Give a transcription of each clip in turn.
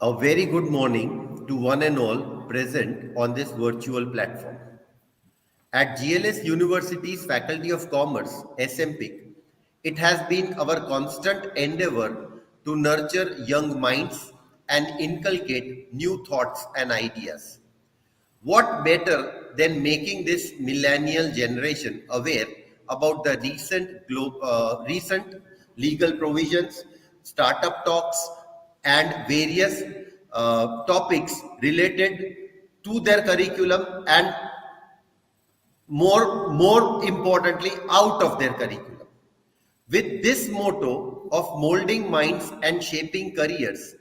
A very good morning to one and all present on this virtual platform. At GLS University's Faculty of Commerce, SMPIC, it has been our constant endeavor to nurture young minds and inculcate new thoughts and ideas. What better than making this millennial generation aware about the recent legal provisions, startup talks, and various topics related to their curriculum and more importantly, out of their curriculum. With this motto of molding minds and shaping careers,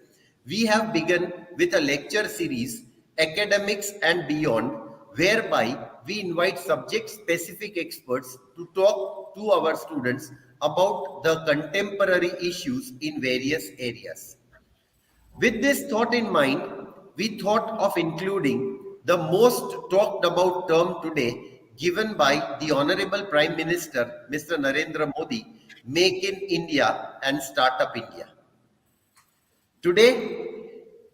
we have begun with a lecture series, Academics and Beyond, whereby we invite subject specific experts to talk to our students about the contemporary issues in various areas. With this thought in mind, we thought of including the most talked about term today given by the Honorable Prime Minister, Mr. Narendra Modi, Make in India and Startup India. Today,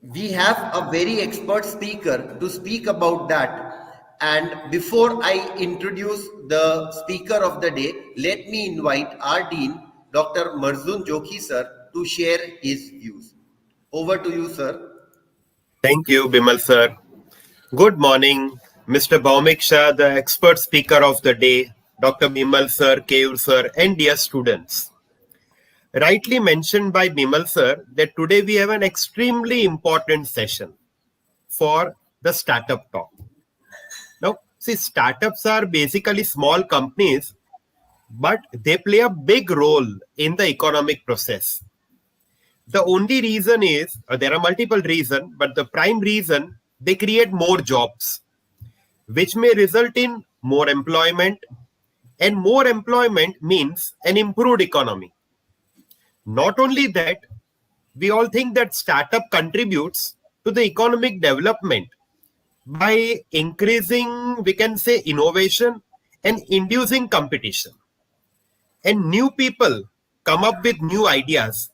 we have a very expert speaker to speak about that. And before I introduce the speaker of the day, let me invite our Dean, Dr. Marzun Jokhi sir, to share his views. Over to you, sir. Thank you, Bimal sir. Good morning, Mr. Bhaumik Shah, the expert speaker of the day, Dr. Bimal sir, Keur sir, and dear students. Rightly mentioned by Bimal sir that today we have an extremely important session for the startup talk. Now, see, startups are basically small companies, but they play a big role in the economic process. The only reason is, there are multiple reasons, but the prime reason, they create more jobs, which may result in more employment, and more employment means an improved economy. Not only that, we all think that startup contributes to the economic development by increasing, we can say, innovation and inducing competition. And new people come up with new ideas,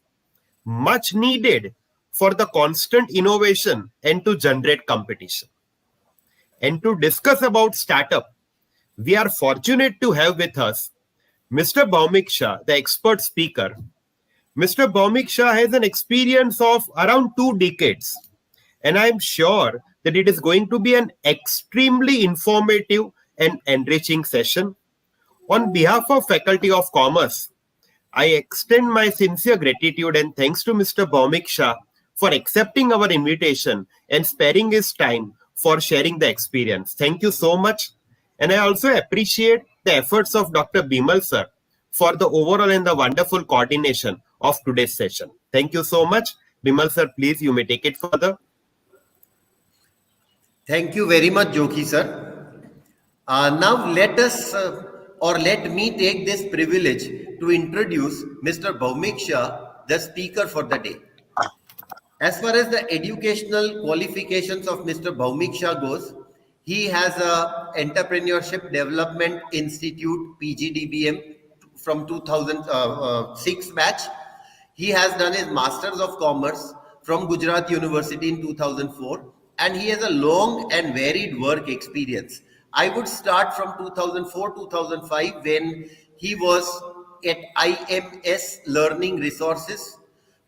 much needed for the constant innovation and to generate competition. And to discuss about startup, we are fortunate to have with us Mr. Bhaumik Shah, the expert speaker. Mr. Bhaumik Shah has an experience of around 2 decades, and I am sure that it is going to be an extremely informative and enriching session. On behalf of Faculty of Commerce, I extend my sincere gratitude and thanks to Mr. Bhaumik Shah for accepting our invitation and sparing his time for sharing the experience. Thank you so much. And I also appreciate the efforts of Dr. Bimal sir for the overall and the wonderful coordination of today's session. Thank you so much. Bimal sir, please, you may take it further. Thank you very much, Jokhi sir. Now let me take this privilege to introduce Mr. Bhaumik Shah, the speaker for the day. As far as the educational qualifications of Mr. Bhaumik Shah goes, he has a Entrepreneurship Development Institute PGDBM from 2006 batch. He has done his Masters of Commerce from Gujarat University in 2004, and he has a long and varied work experience. I would start from 2004-2005 when he was at IMS Learning Resources.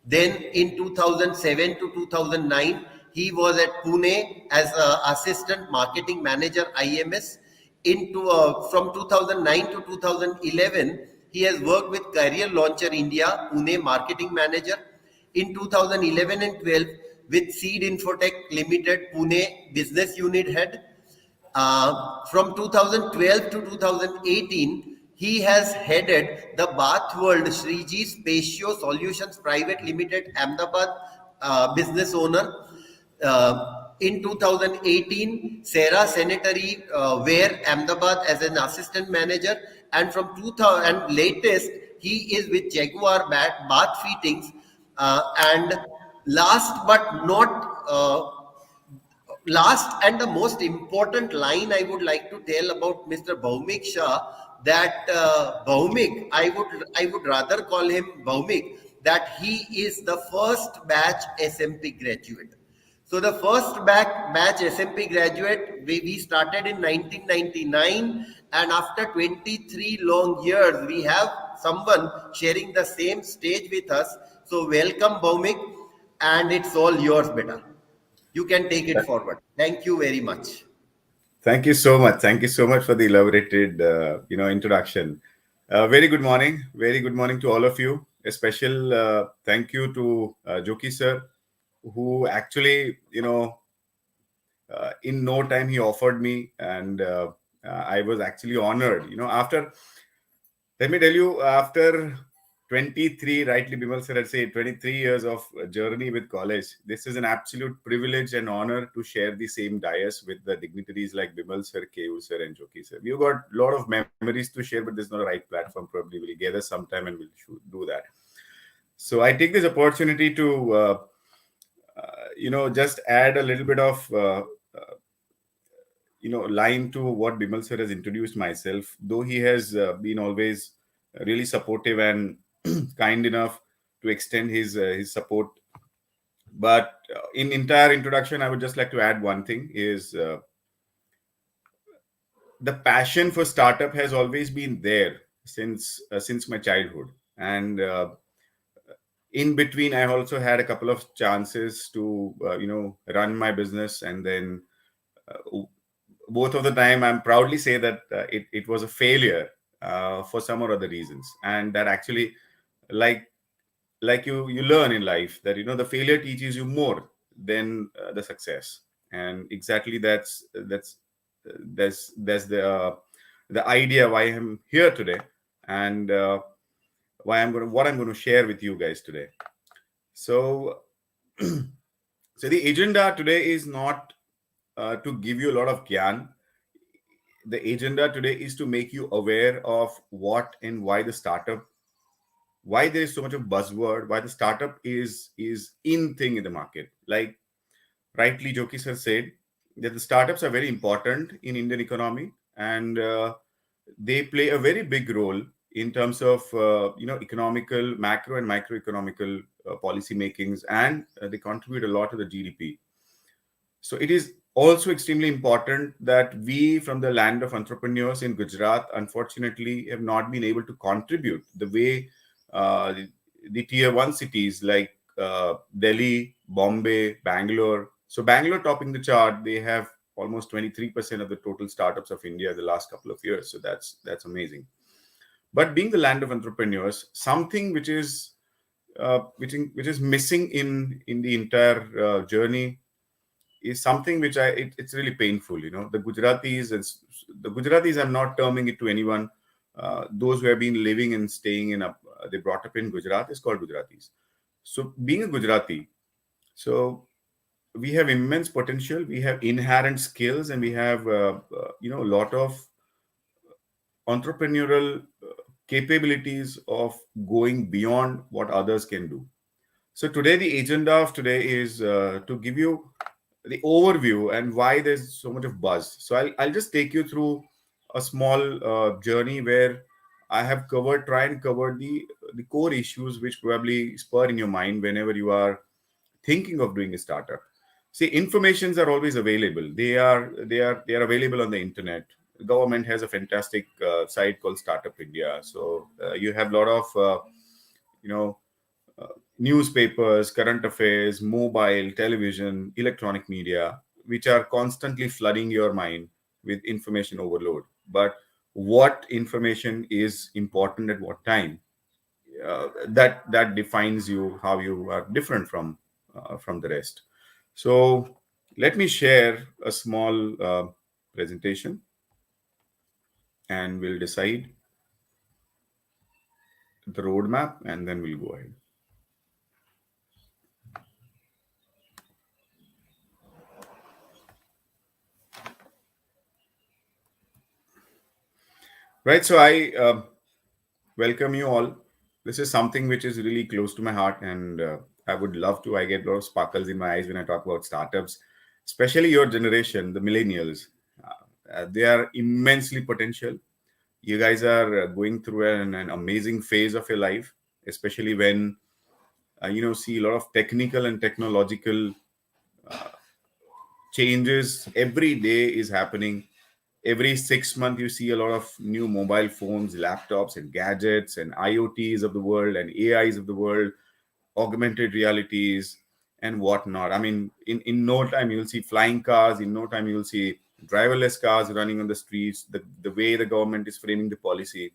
Then in 2007 to 2009, he was at Pune as Assistant Marketing Manager IMS. From 2009 to 2011, he has worked with Career Launcher India, Pune Marketing Manager. In 2011 and 12, with Seed Infotech Limited, Pune Business Unit Head. From 2012 to 2018, he has headed the Bath World Shriji Spatio Solutions Private Limited, Ahmedabad business owner. In 2018, Sarah Sanitary Ware, Ahmedabad as an assistant manager, and from 2000 and latest, he is with Jaguar Bath Fittings. And last and the most important line I would like to tell about Mr. Bhaumik Shah, that Bhaumik, I would rather call him Bhaumik, that he is the first batch SMP graduate. So the first batch SMP graduate, we started in 1999, and after 23 long years, we have someone sharing the same stage with us. So welcome, Bhaumik, and it's all yours, beta. You can take it forward. Thank you very much. Thank you so much. Thank you so much for the elaborated, introduction. Very good morning. Very good morning to all of you. A special thank you to Joki sir, who actually, in no time he offered me, and I was actually honored. After let me tell you, after 23, rightly Bimal sir had said, 23 years of journey with college, this is an absolute privilege and honor to share the same dais with the dignitaries like Bimal sir, KU sir, and Joki sir. We've got a lot of memories to share, but this is not the right platform. Probably we'll gather sometime and we'll do that. So I take this opportunity to, just add a little bit of line to what Bimal sir has introduced myself, though he has been always really supportive and kind enough to extend his support. But in entire introduction, I would just like to add one thing: is the passion for startup has always been there since my childhood, and in between, I also had a couple of chances to run my business, and then both of the time I'm proudly say that it was a failure for some or other reasons, and that actually, like you learn in life that the failure teaches you more than the success, and exactly that's the idea why I'm here today, and why what I'm going to share with you guys today. So so the agenda today is not to give you a lot of gyan. The agenda today is to make you aware of what and why the startup, why there is so much of buzzword, why the startup is in thing in the market. Like rightly Joki sir said that the startups are very important in Indian economy, and they play a very big role in terms of economical, macro and microeconomical policy makings, and they contribute a lot to the GDP. So it is also extremely important that we, from the land of entrepreneurs in Gujarat, unfortunately, have not been able to contribute the way the tier one cities like Delhi, Bombay, Bangalore. So Bangalore topping the chart, they have almost 23% of the total startups of India the last couple of years. So that's amazing. But being the land of entrepreneurs, something which is missing in the entire journey is something which it's really painful. The Gujaratis, I'm not terming it to anyone. Those who have been living and staying they brought up in Gujarat is called Gujaratis. So being a Gujarati, so we have immense potential, we have inherent skills, and we have a lot of entrepreneurial capabilities of going beyond what others can do. So today, the agenda of today is to give you the overview and why there's so much of buzz. So I'll just take you through a small journey where I have try and cover the core issues which probably spur in your mind whenever you are thinking of doing a startup. See, informations are always available. They are available on the internet. The government has a fantastic site called Startup India. So you have a lot of you know newspapers, current affairs, mobile, television, electronic media, which are constantly flooding your mind with information overload. But what information is important at what time? That defines you, how you are different from the rest. So let me share a small presentation, and we'll decide the roadmap, and then we'll go ahead. Right. So I welcome you all. This is something which is really close to my heart, and I would love to. I get a lot of sparkles in my eyes when I talk about startups, especially your generation, the millennials. They are immensely potential. You guys are going through an amazing phase of your life, especially when see a lot of technical and technological changes every day is happening. Every 6 months, you see a lot of new mobile phones, laptops, and gadgets, and IoTs of the world, and AIs of the world, augmented realities, and whatnot. I mean, in no time, you'll see flying cars. In no time, you'll see driverless cars running on the streets. The way the government is framing the policy,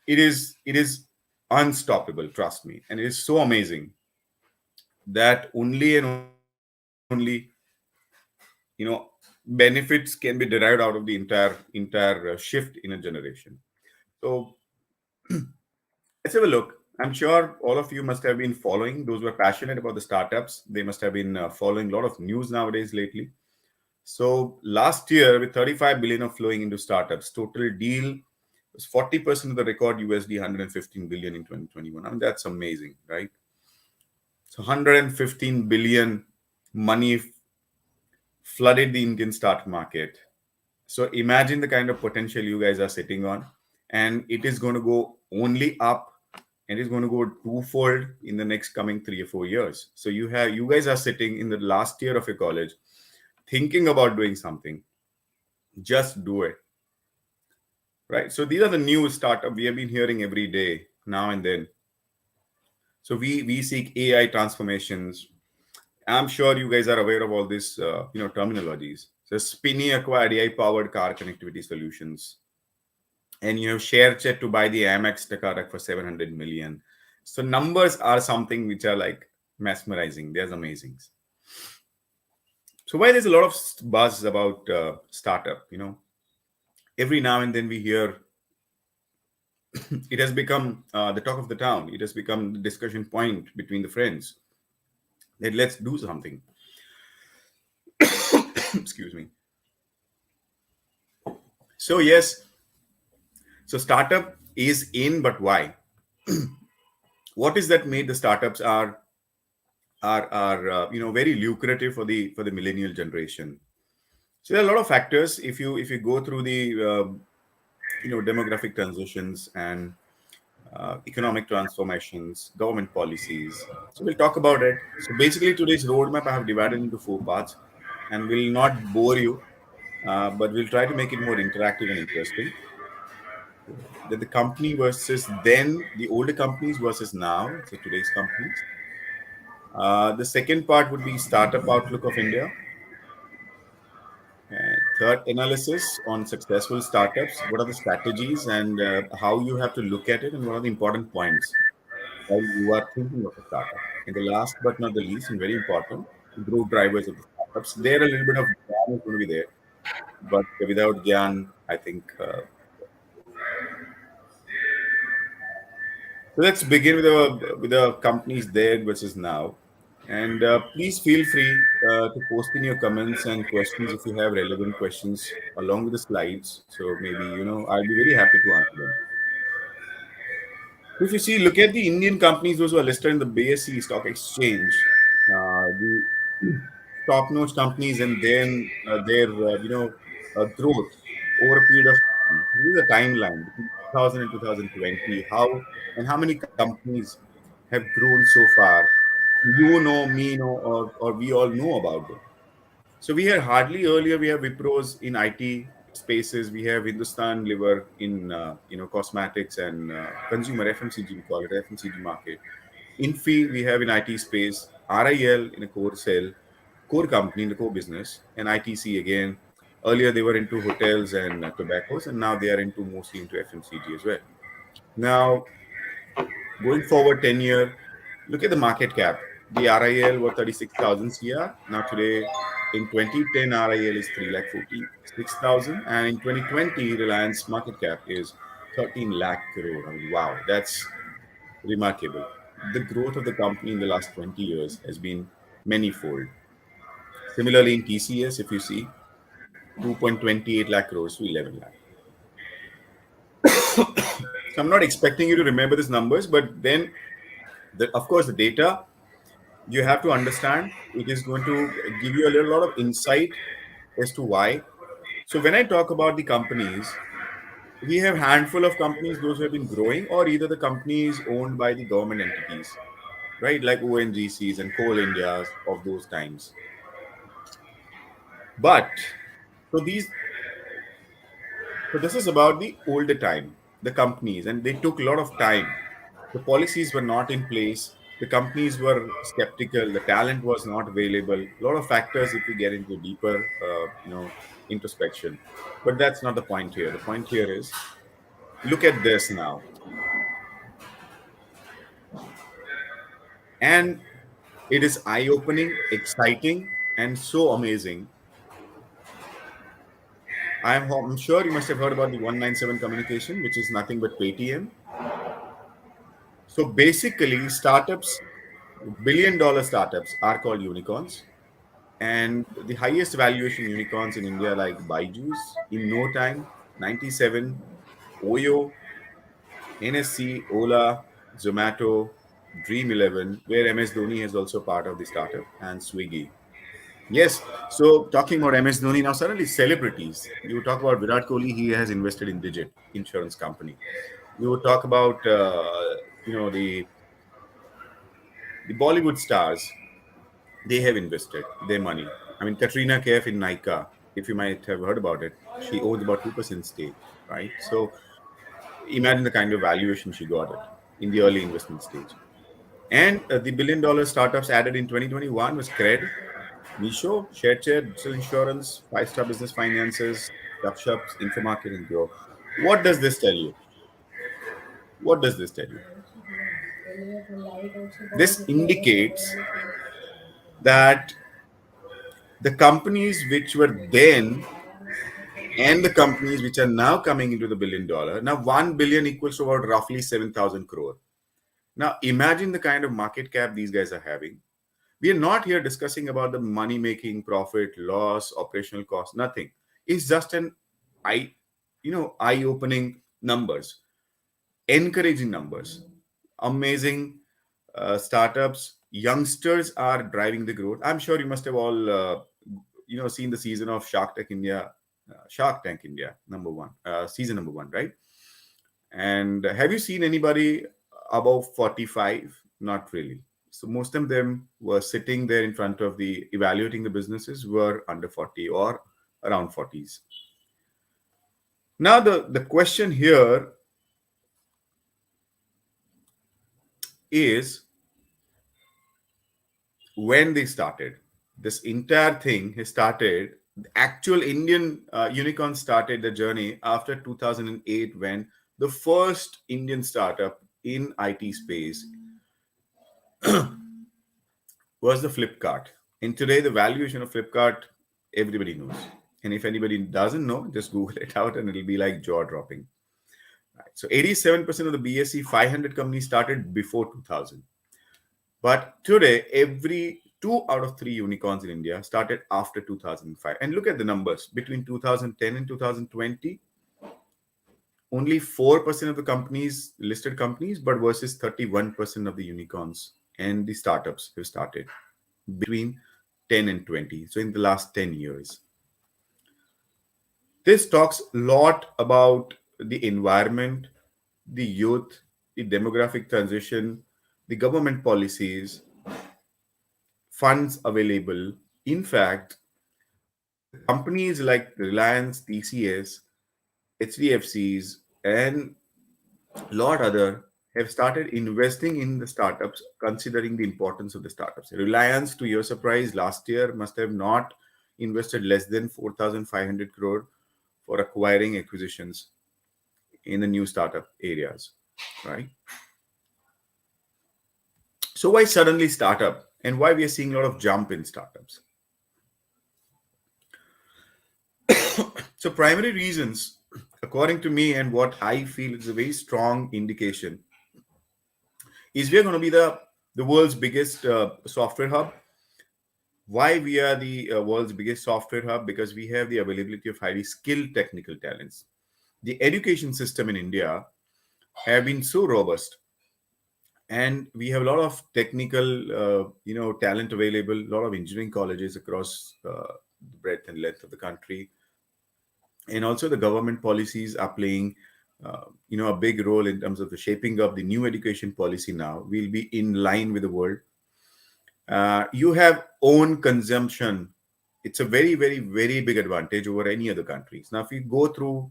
it is unstoppable. Trust me, and it is so amazing that only and only benefits can be derived out of the entire shift in a generation. So let's have a look. I'm sure all of you must have been following, those who are passionate about the startups, they must have been following a lot of news nowadays lately. So last year, with 35 billion of flowing into startups, total deal was 40% of the record USD 115 billion in 2021. I mean, that's amazing, right? So 115 billion money flooded the Indian stock market. So imagine the kind of potential you guys are sitting on, and it is going to go only up, and it's going to go twofold in the next coming 3 or 4 years. So you guys are sitting in the last year of your college, thinking about doing something. Just do it, right? So these are the new startup we have been hearing every day now and then. So we seek AI transformations. I'm sure you guys are aware of all this, terminologies. So Spinny acquired AI-powered car connectivity solutions, and you have ShareChat to buy the Amex Takarak for 700 million. So numbers are something which are like mesmerizing. They're amazing. So why there's a lot of buzz about startup, every now and then we hear it has become the talk of the town. It has become the discussion point between the friends that let's do something. Excuse me. So yes, so startup is in, but why? What is that made the startups are very lucrative for the millennial generation? So there are a lot of factors. If you go through the demographic transitions and economic transformations, government policies. So we'll talk about it. So basically, today's roadmap I have divided into 4 parts, and will not bore you, but we'll try to make it more interactive and interesting. That the company versus then the older companies versus now, so today's companies. The second part would be startup outlook of India. Third, analysis on successful startups. What are the strategies and how you have to look at it, and what are the important points while you are thinking of a startup. And the last but not the least, and very important, growth drivers of the startups. There, a little bit of Gyan is going to be there, but without Gyan, I think. So let's begin with the companies there versus now. And please feel free to post in your comments and questions if you have relevant questions along with the slides. So maybe, I'll be very happy to answer them. If you see, look at the Indian companies, those who are listed in the BSE stock exchange, the top-notch companies, and then their growth over a period of time. This is a timeline between 2000 and 2020. How many companies have grown so far? You know, me know, or we all know about them. So we had hardly earlier we have Wipros in IT spaces. We have Hindustan Liver in cosmetics and consumer FMCG. We call it FMCG market. Infi we have in IT space. RIL in a core company in the core business, and ITC again. Earlier they were into hotels and tobaccos, and now they are into mostly into FMCG as well. Now going forward 10-year, look at the market cap. The RIL was 36,000 CR. Now today, in 2010, RIL is 3 lakh 46,000. And in 2020, Reliance market cap is 13 lakh crore. I mean, wow, that's remarkable. The growth of the company in the last 20 years has been manifold. Similarly, in TCS, if you see, 2.28 lakh crores to 11 lakh. So I'm not expecting you to remember these numbers, but then, of course, the data you have to understand, it is going to give you a little lot of insight as to why. So when I talk about the companies, we have handful of companies, those who have been growing, or either the companies owned by the government entities, right? Like ONGCs and Coal Indias of those times. But so these so this is about the older time, the companies, and they took a lot of time. The policies were not in place. The companies were skeptical. The talent was not available. A lot of factors if we get into deeper, introspection. But that's not the point here. The point here is look at this now. And it is eye opening, exciting, and so amazing. I'm sure you must have heard about the 197 communication, which is nothing but Paytm. So basically, startups, billion-dollar startups, are called unicorns. And the highest valuation unicorns in India, like Byju's, in no time, 97, Oyo, NSC, Ola, Zomato, Dream 11, where MS Dhoni is also part of the startup, and Swiggy. Yes. So talking about MS Dhoni now, suddenly celebrities. You talk about Virat Kohli, he has invested in Digit insurance company. You would talk about the Bollywood stars. They have invested their money. I mean, Katrina Kaif in Nika, if you might have heard about it, she owns about 2% stake, right? So imagine the kind of valuation she got it in the early investment stage. And the billion-dollar startups added in 2021 was Cred, Misho, ShareChat, Digital Insurance, Five Star Business Finances, Gupshups, Infomarket, and Grow. What does this tell you? What does this tell you? This indicates that the companies which were then and the companies which are now coming into the $1 billion, now 1 billion equals to about roughly 7,000 crore. Now imagine the kind of market cap these guys are having. We are not here discussing about the money making, profit, loss, operational cost, nothing. It's just an eye opening numbers, encouraging numbers, amazing startups. Youngsters are driving the growth. I'm sure you must have all seen the season of Shark Tank India number one, season number one, right? And have you seen anybody above 45? Not really. So most of them were sitting there in front of the evaluating the businesses were under 40 or around 40s. Now the question here is when they started. This entire thing has started. The actual Indian unicorn started the journey after 2008 when the first Indian startup in IT space was the Flipkart. And today, the valuation of Flipkart, everybody knows. And if anybody doesn't know, just Google it out and it'll be like jaw dropping. Right. So 87% of the BSE 500 companies started before 2000. But today, every 2 out of 3 unicorns in India started after 2005. And look at the numbers. Between 2010 and 2020, only 4% of the companies, listed companies, but versus 31% of the unicorns and the startups have started between 10 and 20. So in the last 10 years. This talks a lot about the environment, the youth, the demographic transition, the government policies, funds available. In fact, companies like Reliance, TCS, HDFCs, and a lot other have started investing in the startups, considering the importance of the startups. Reliance, to your surprise, last year must have not invested less than 4,500 crore for acquiring acquisitions in the new startup areas, right? So why suddenly startup, and why we are seeing a lot of jump in startups? So primary reasons, according to me, and what I feel is a very strong indication, is we are going to be the world's biggest software hub. Why we are the world's biggest software hub? Because we have the availability of highly skilled technical talents. The education system in India have been so robust, and we have a lot of technical talent available, a lot of engineering colleges across the breadth and length of the country. And also the government policies are playing a big role in terms of the shaping of the new education policy. Now we'll be in line with the world. You have own consumption. it's a very, very, very big advantage over any other countries. Now, if you go through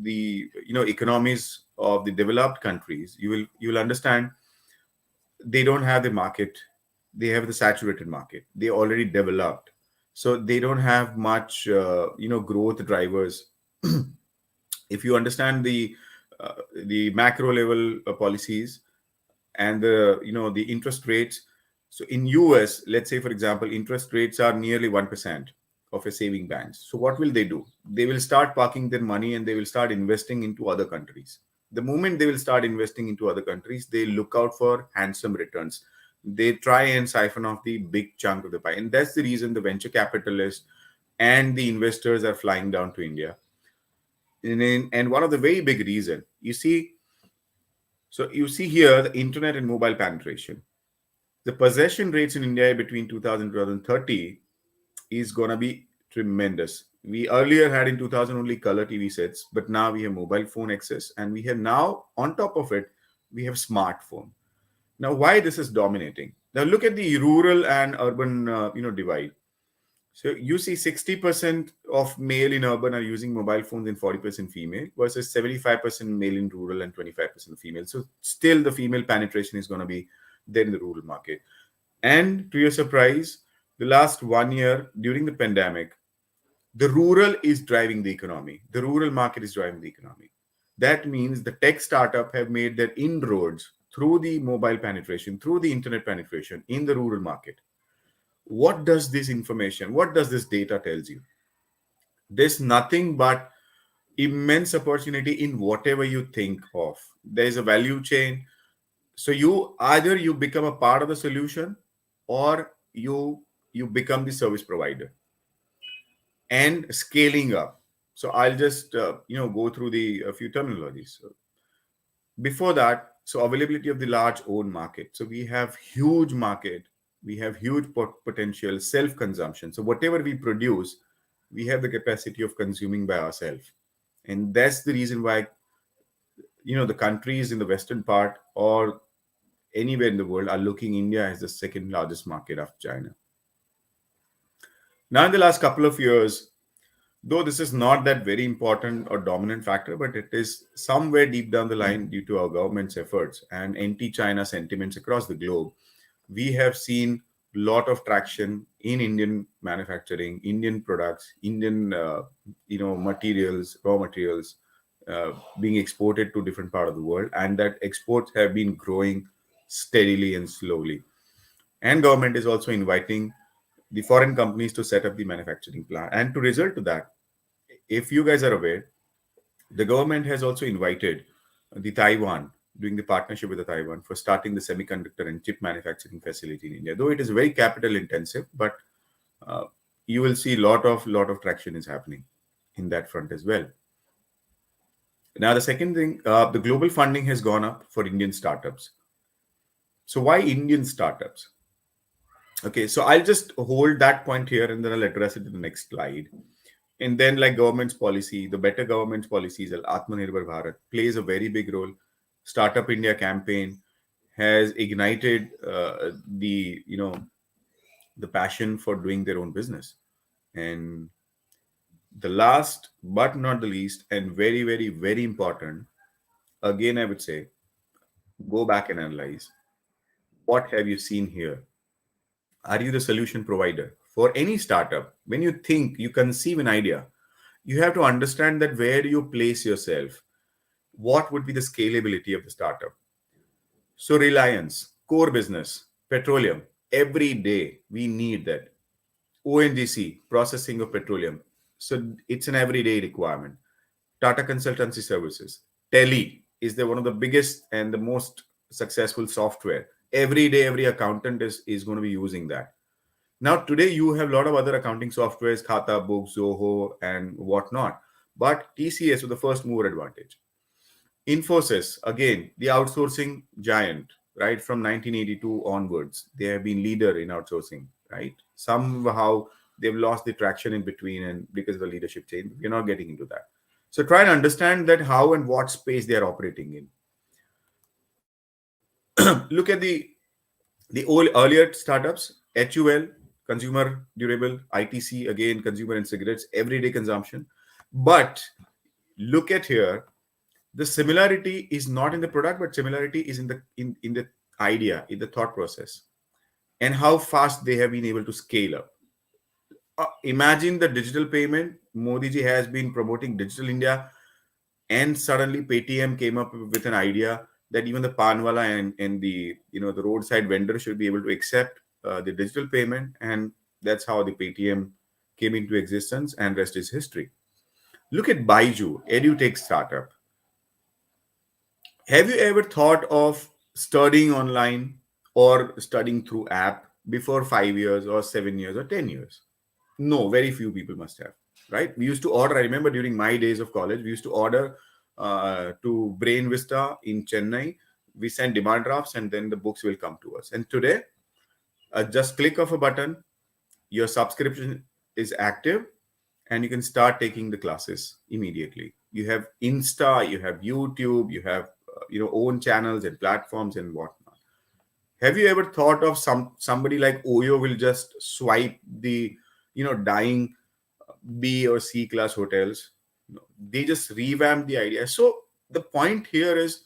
the economies of the developed countries, you will understand they don't have the market. They have the saturated market. They already developed, so they don't have much growth drivers. If you understand the macro level policies and the interest rates. So in US, let's say for example, interest rates are nearly 1% of a saving banks. So what will they do? They will start parking their money and they will start investing into other countries. The moment they will start investing into other countries, they look out for handsome returns. They try and siphon off the big chunk of the pie, and that's the reason the venture capitalists and the investors are flying down to India. And one of the very big reason, you see here the internet and mobile penetration. The possession rates in India between 2000 and 2030 is going to be tremendous. We earlier had in 2000 only color TV sets, but now we have mobile phone access, and we have now on top of it, we have smartphone. Now, why this is dominating? Now, look at the rural and urban, divide. So you see 60% of male in urban are using mobile phones and 40% female versus 75% male in rural and 25% female. So still the female penetration is going to be there in the rural market. And to your surprise, the last 1 year during the pandemic, the rural is driving the economy. The rural market is driving the economy. That means the tech startup have made their inroads through the mobile penetration, through the internet penetration in the rural market. What does this information, what does this data tells you? There's nothing but immense opportunity in whatever you think of. There's a value chain. So you become a part of the solution, or you become the service provider and scaling up. So I'll just go through the a few terminologies. So before that, so availability of the large own market. So we have huge market, we have huge potential self consumption. So whatever we produce, we have the capacity of consuming by ourselves, and that's the reason why the countries in the western part or anywhere in the world are looking India as the second largest market after China. Now, in the last couple of years, though this is not that very important or dominant factor, but it is somewhere deep down the line due to our government's efforts and anti-China sentiments across the globe, we have seen a lot of traction in Indian manufacturing, Indian products, Indian materials, raw materials being exported to different part of the world, and that exports have been growing steadily and slowly. And government is also inviting the foreign companies to set up the manufacturing plant. And to result to that, if you guys are aware, the government has also invited the Taiwan, doing the partnership with the Taiwan for starting the semiconductor and chip manufacturing facility in India. Though it is very capital intensive, but you will see lot of traction is happening in that front as well. Now, the second thing, the global funding has gone up for Indian startups. So why Indian startups? Okay, so I'll just hold that point here and then I'll address it in the next slide. And then, like government's policy, the better government's policies, Atmanirbhar Bharat plays a very big role. Startup India campaign has ignited the passion for doing their own business. And the last but not the least, and very, very, very important, again, I would say, go back and analyze what have you seen here. Are you the solution provider for any startup? When you think, you conceive an idea, you have to understand that where you place yourself, what would be the scalability of the startup. So Reliance, core business, petroleum, every day we need that. ONGC, processing of petroleum. So it's an everyday requirement. Tata Consultancy Services. Tele is one of the biggest and the most successful software. Every day, every accountant is going to be using that. Now, today, you have a lot of other accounting softwares, Khata, Books, Zoho, and whatnot. But TCS with the first mover advantage. Infosys, again, the outsourcing giant, right? From 1982 onwards, they have been leader in outsourcing, right? Somehow they've lost the traction in between, and because of the leadership change, we're not getting into that. So try and understand that how and what space they are operating in. Look at the old earlier startups, HUL, consumer durable, ITC, again, consumer and cigarettes, everyday consumption. But look at here, the similarity is not in the product, but similarity is in the idea, in the thought process, and how fast they have been able to scale up. Imagine the digital payment. Modi ji has been promoting digital India, and suddenly Paytm came up with an idea that even the panwala and the the roadside vendor should be able to accept the digital payment, and that's how the Paytm came into existence, and rest is history. Look at Baiju, edutech startup. Have you ever thought of studying online or studying through app before 5 years or 7 years or 10 years? No, very few people must have, right? We used to order, I remember during my days of college, we used to order to Brain Vista in Chennai. We send demand drafts and then the books will come to us. And today, just click of a button, your subscription is active and you can start taking the classes immediately. You have Insta, you have YouTube, you have own channels and platforms and whatnot. Have you ever thought of somebody like Oyo will just swipe the dying B or C class hotels? No, they just revamp the idea. So the point here is,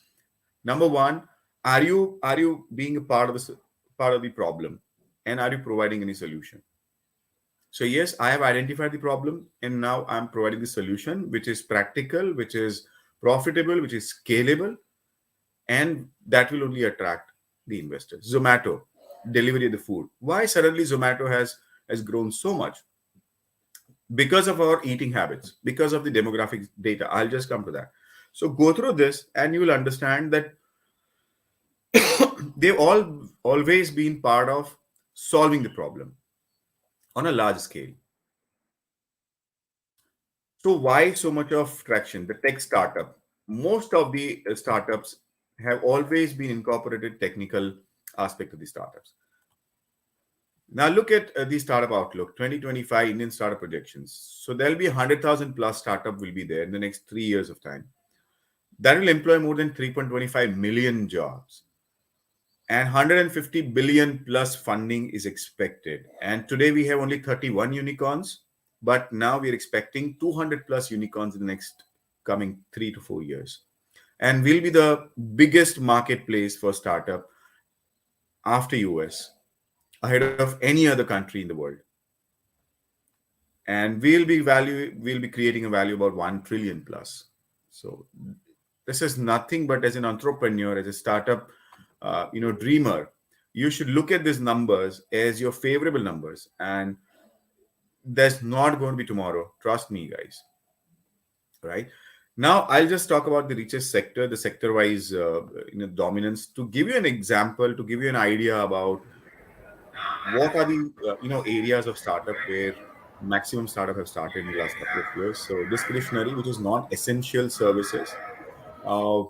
number one, are you being a part of the problem, and are you providing any solution? So yes, I have identified the problem, and now I'm providing the solution, which is practical, which is profitable, which is scalable, and that will only attract the investors. Zomato, delivery of the food. Why suddenly Zomato has grown so much? Because of our eating habits, because of the demographic data. I'll just come to that. So go through this, and you will understand that they've all always been part of solving the problem on a large scale. So why so much of traction? The tech startup. Most of the startups have always been incorporated technical aspect of the startups. Now look at the startup outlook, 2025 Indian startup projections. So there'll be 100,000 plus startup will be there in the next 3 years of time. That will employ more than 3.25 million jobs. And 150 billion plus funding is expected. And today we have only 31 unicorns, but now we're expecting 200 plus unicorns in the next coming 3 to 4 years. And we'll be the biggest marketplace for startup after US, ahead of any other country in the world. And we'll be creating a value about 1 trillion plus. So this is nothing but, as an entrepreneur, as a startup dreamer, you should look at these numbers as your favorable numbers, and there's not going to be tomorrow, trust me, guys. Right now, I'll just talk about the richest sector, the sector wise dominance, to give you an example, to give you an idea about what are the areas of startup where maximum startup have started in the last couple of years. So discretionary, which is non-essential services. uh,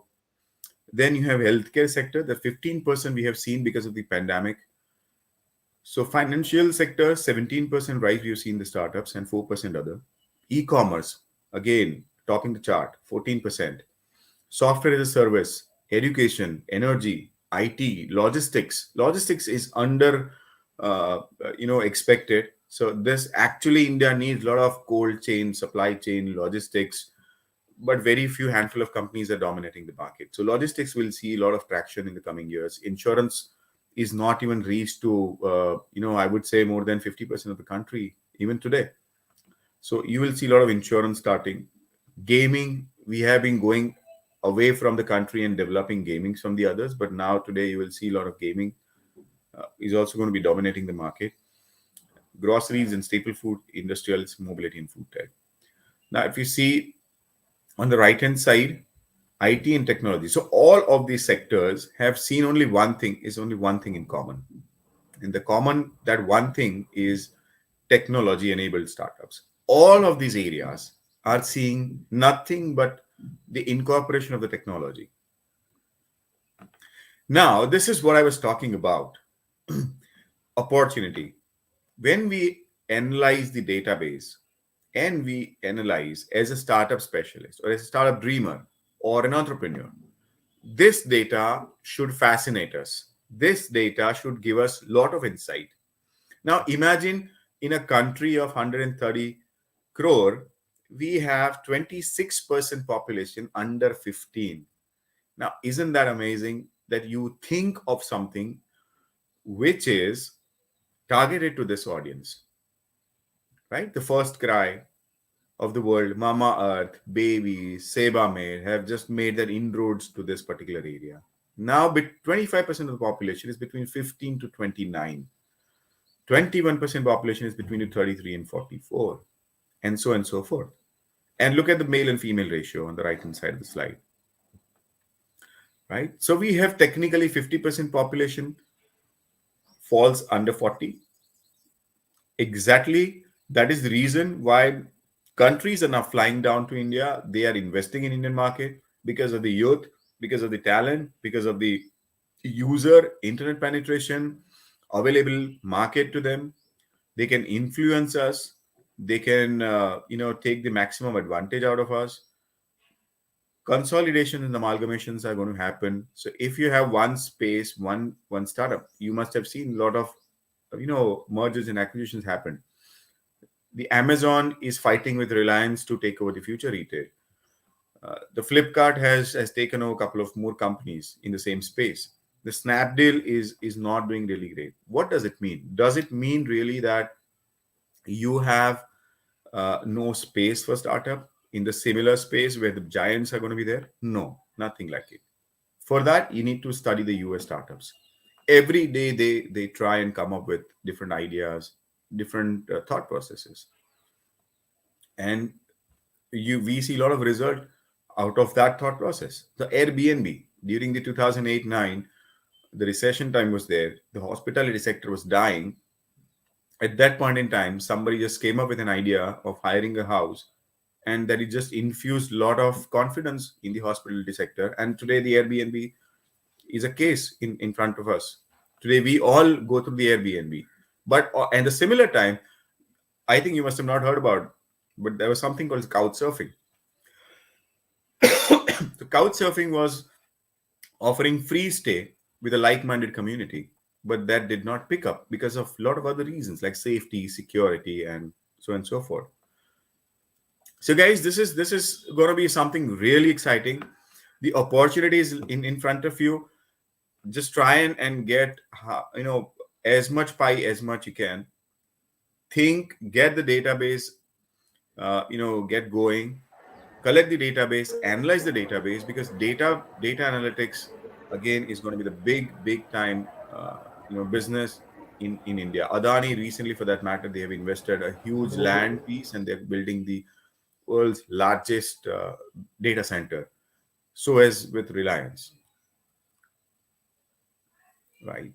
then you have healthcare sector, the 15% we have seen because of the pandemic. So financial sector, 17% rise we've seen the startups, and 4% other. E-commerce, again topping the chart, 14%. Software as a service, education, energy, IT, logistics. Logistics is under expected. So this actually, India needs a lot of cold chain, supply chain, logistics, but very few handful of companies are dominating the market. So logistics will see a lot of traction in the coming years. Insurance is not even reached to I would say more than 50% of the country even today. So you will see a lot of insurance starting. Gaming, we have been going away from the country and developing gaming from the others, but now today you will see a lot of gaming is also going to be dominating the market. Groceries and staple food, industrials, mobility and food tech. Now if you see on the right hand side, IT and technology. So all of these sectors have seen only one thing in common. And the common, that one thing is technology enabled startups. All of these areas are seeing nothing but the incorporation of the technology. Now, this is what I was talking about. Opportunity. When we analyze the database and we analyze as a startup specialist or as a startup dreamer or an entrepreneur, this data should fascinate us. This data should give us a lot of insight. Now imagine in a country of 130 crore, we have 26% population under 15. Now, isn't that amazing that you think of something which is targeted to this audience, right? The first cry of the world, Mama Earth, Baby, Sebamed have just made their inroads to this particular area. Now, 25% of the population is between 15 to 29. 21% population is between 33 and 44, and so on and so forth. And look at the male and female ratio on the right hand side of the slide, right? So we have technically 50% population falls under 40. Exactly, that is the reason why countries are now flying down to India. They are investing in Indian market because of the youth, because of the talent, because of the user internet penetration, available market to them. They can influence us. They can take the maximum advantage out of us. Consolidation and amalgamations are going to happen. So if you have one space, one startup, you must have seen a lot of mergers and acquisitions happen. The Amazon is fighting with Reliance to take over the future retail. The Flipkart has taken over a couple of more companies in the same space. The Snapdeal is not doing really great. What does it mean? Does it mean really that you have no space for startup in the similar space where the giants are going to be there? No, nothing like it. For that, you need to study the US startups. Every day they try and come up with different ideas, different thought processes, and we see a lot of result out of that thought process. The Airbnb during the 2008-9, the recession time was there. The hospitality sector was dying. At that point in time, somebody just came up with an idea of hiring a house, and that it just infused a lot of confidence in the hospitality sector. And today, the Airbnb is a case in front of us. Today, we all go through the Airbnb. But at the similar time, I think you must have not heard about, but there was something called couch surfing. So couch surfing was offering free stay with a like-minded community, but that did not pick up because of a lot of other reasons like safety, security, and so on and so forth. So guys, this is going to be something really exciting. The opportunities in front of you. Just try and get as much pie as much you can. Think, get the database, get going, collect the database, analyze the database, because data analytics again is going to be the big time business in India. Adani recently, for that matter, they have invested a huge land piece and they're building the world's largest data center. So as with Reliance, right?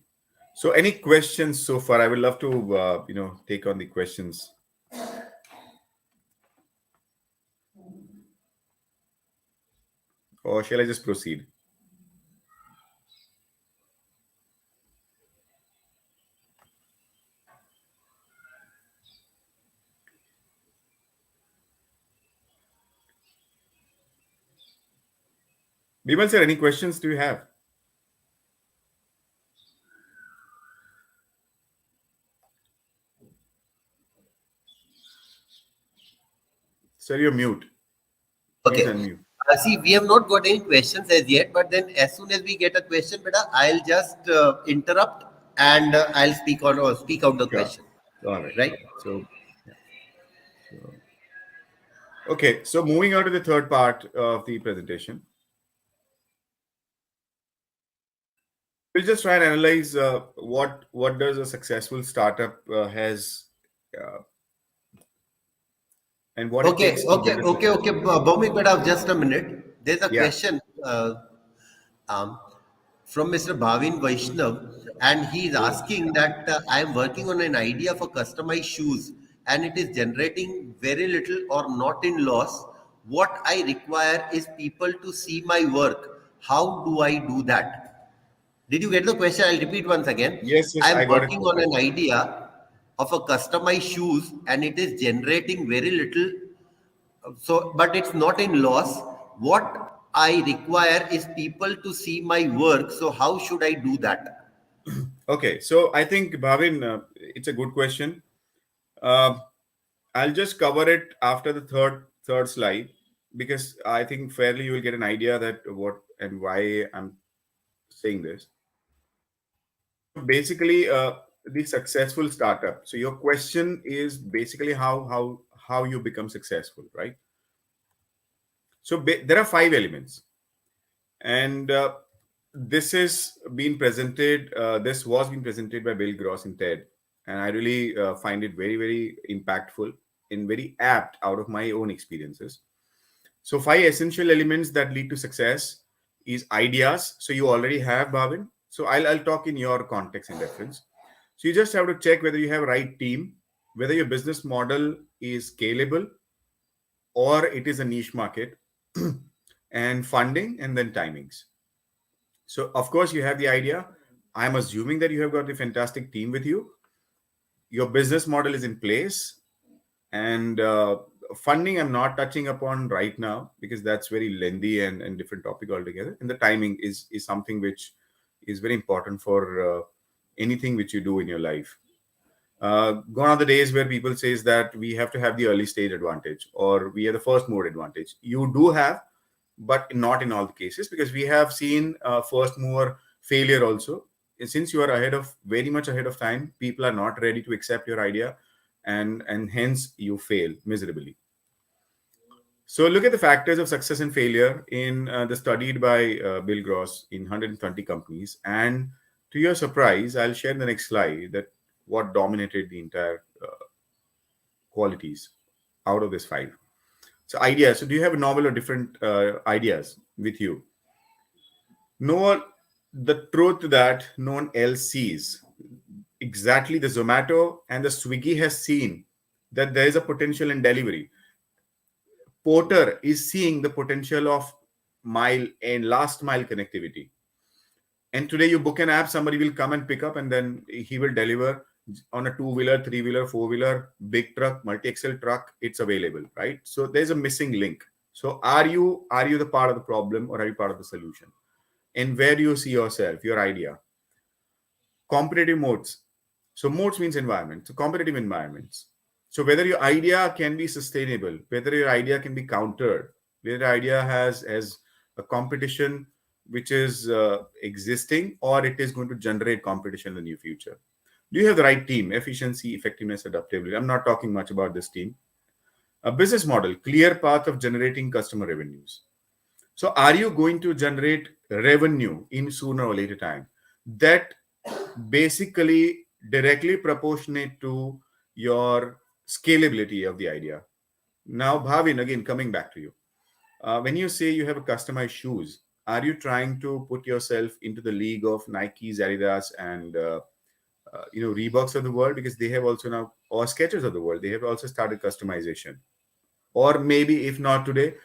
So any questions so far? I would love to take on the questions. Or shall I just proceed? Bimal sir, any questions do you have? Sir, you're mute. Please Okay. unmute. See, we have not got any questions as yet, but then as soon as we get a question, beta, I'll just interrupt and I'll speak on or speak out the Sure. question. All right. Right? So, yeah. So, okay. So moving on to the third part of the presentation, we'll just try and analyze what does a successful startup has and what it Okay, takes to okay, build a okay, okay. successful business. Bhaumik, beta, just a minute. There's a Yeah. question um, from Mr. Bhavin Vaishnav, and he's asking that I am working on an idea for customized shoes, and it is generating very little or not in loss. What I require is people to see my work. How do I do that? Did you get the question? I'll repeat once again. Yes, I yes, am I got it working on an perfectly. idea of a customized shoes, and it is generating very little, so but it's not in loss. What I require is people to see my work, so how should I do that? Okay, so I think Bhavin, it's a good question. Uh, I'll just cover it after the third slide, because I think fairly you will get an idea that what and why I'm saying this. So basically, the successful startup. So your question is basically how you become successful, right? So there are five elements, and this is being presented. This was being presented by Bill Gross in TED, and I really find it very impactful and very apt out of my own experiences. So five essential elements that lead to success is ideas. So you already have, Bhavin. So I'll talk in your context and reference. So you just have to check whether you have right team, whether your business model is scalable or it is a niche market, and funding, and then timings. So of course you have the idea. I'm assuming that you have got a fantastic team with you. Your business model is in place, and funding I'm not touching upon right now because that's very lengthy and different topic altogether. And the timing is something which is very important for anything which you do in your life. Gone are the days where people says that we have to have the early stage advantage or we are the first mover advantage. You do have, but not in all the cases, because we have seen first mover failure also. Since you are ahead of very much ahead of time, people are not ready to accept your idea, and hence you fail miserably. So look at the factors of success and failure in the studied by Bill Gross in 120 companies. And to your surprise, I'll share in the next slide that what dominated the entire qualities out of this five. So ideas. So do you have a novel or different ideas with you? No one, the truth that no one else sees. Exactly, the Zomato and the Swiggy has seen that there is a potential in delivery. Porter is seeing the potential of mile and last mile connectivity. And today you book an app, somebody will come and pick up, and then he will deliver on a two-wheeler, three-wheeler, four-wheeler, big truck, multi-axle truck. It's available, right? So there's a missing link. So are you the part of the problem, or are you part of the solution? And where do you see yourself, your idea? Competitive modes. So modes means environment. So competitive environments. So whether your idea can be sustainable, whether your idea can be countered, whether your idea has a competition which is existing, or it is going to generate competition in the near future. Do you have the right team? Efficiency, effectiveness, adaptability. I'm not talking much about this team. A business model, clear path of generating customer revenues. So are you going to generate revenue in sooner or later time? That basically directly proportionate to your scalability of the idea. Now, Bhavin, again, coming back to you. When you say you have a customized shoes, are you trying to put yourself into the league of Nikes, Adidas, and Reeboks of the world, because they have also now, or Skechers of the world, they have also started customization. Or maybe if not today,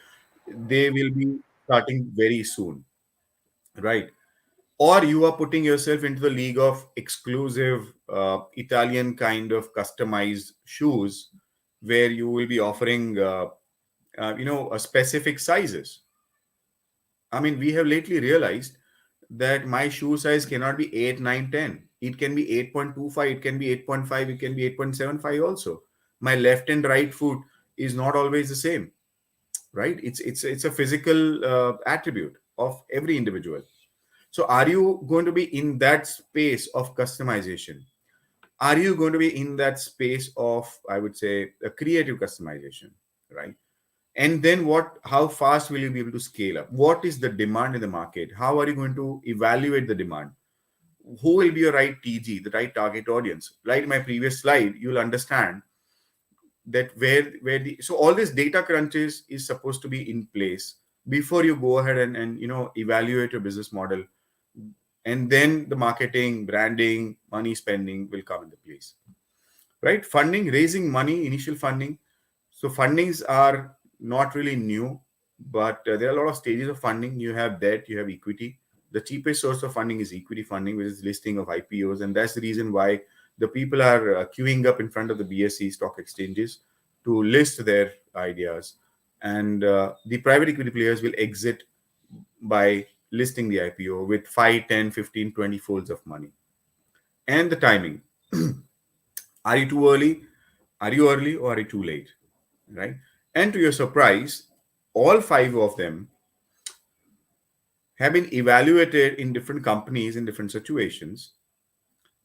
they will be starting very soon, right? Or you are putting yourself into the league of exclusive Italian kind of customized shoes, where you will be offering a specific sizes. I mean, we have lately realized that my shoe size cannot be 8, 9, 10. It can be 8.25, it can be 8.5, it can be 8.75 also. My left and right foot is not always the same, right? It's a physical attribute of every individual. So are you going to be in that space of customization? Are you going to be in that space of, I would say, a creative customization, right? And then how fast will you be able to scale up? What is the demand in the market? How are you going to evaluate the demand? Who will be your right TG, the right target audience? Like in my previous slide, you'll understand that where the so all this data crunches is supposed to be in place before you go ahead and evaluate your business model, and then the marketing, branding, money spending will come into place, right? Funding, raising money, initial funding. So fundings are not really new, but there are a lot of stages of funding. You have debt, you have equity. The cheapest source of funding is equity funding, which is listing of IPOs, and that's the reason why the people are queuing up in front of the BSE stock exchanges to list their ideas, and the private equity players will exit by listing the IPO with 5, 10, 15, 20 folds of money. And the timing. Are you too early? Are you early or are you too late? Right? And to your surprise, all five of them have been evaluated in different companies in different situations.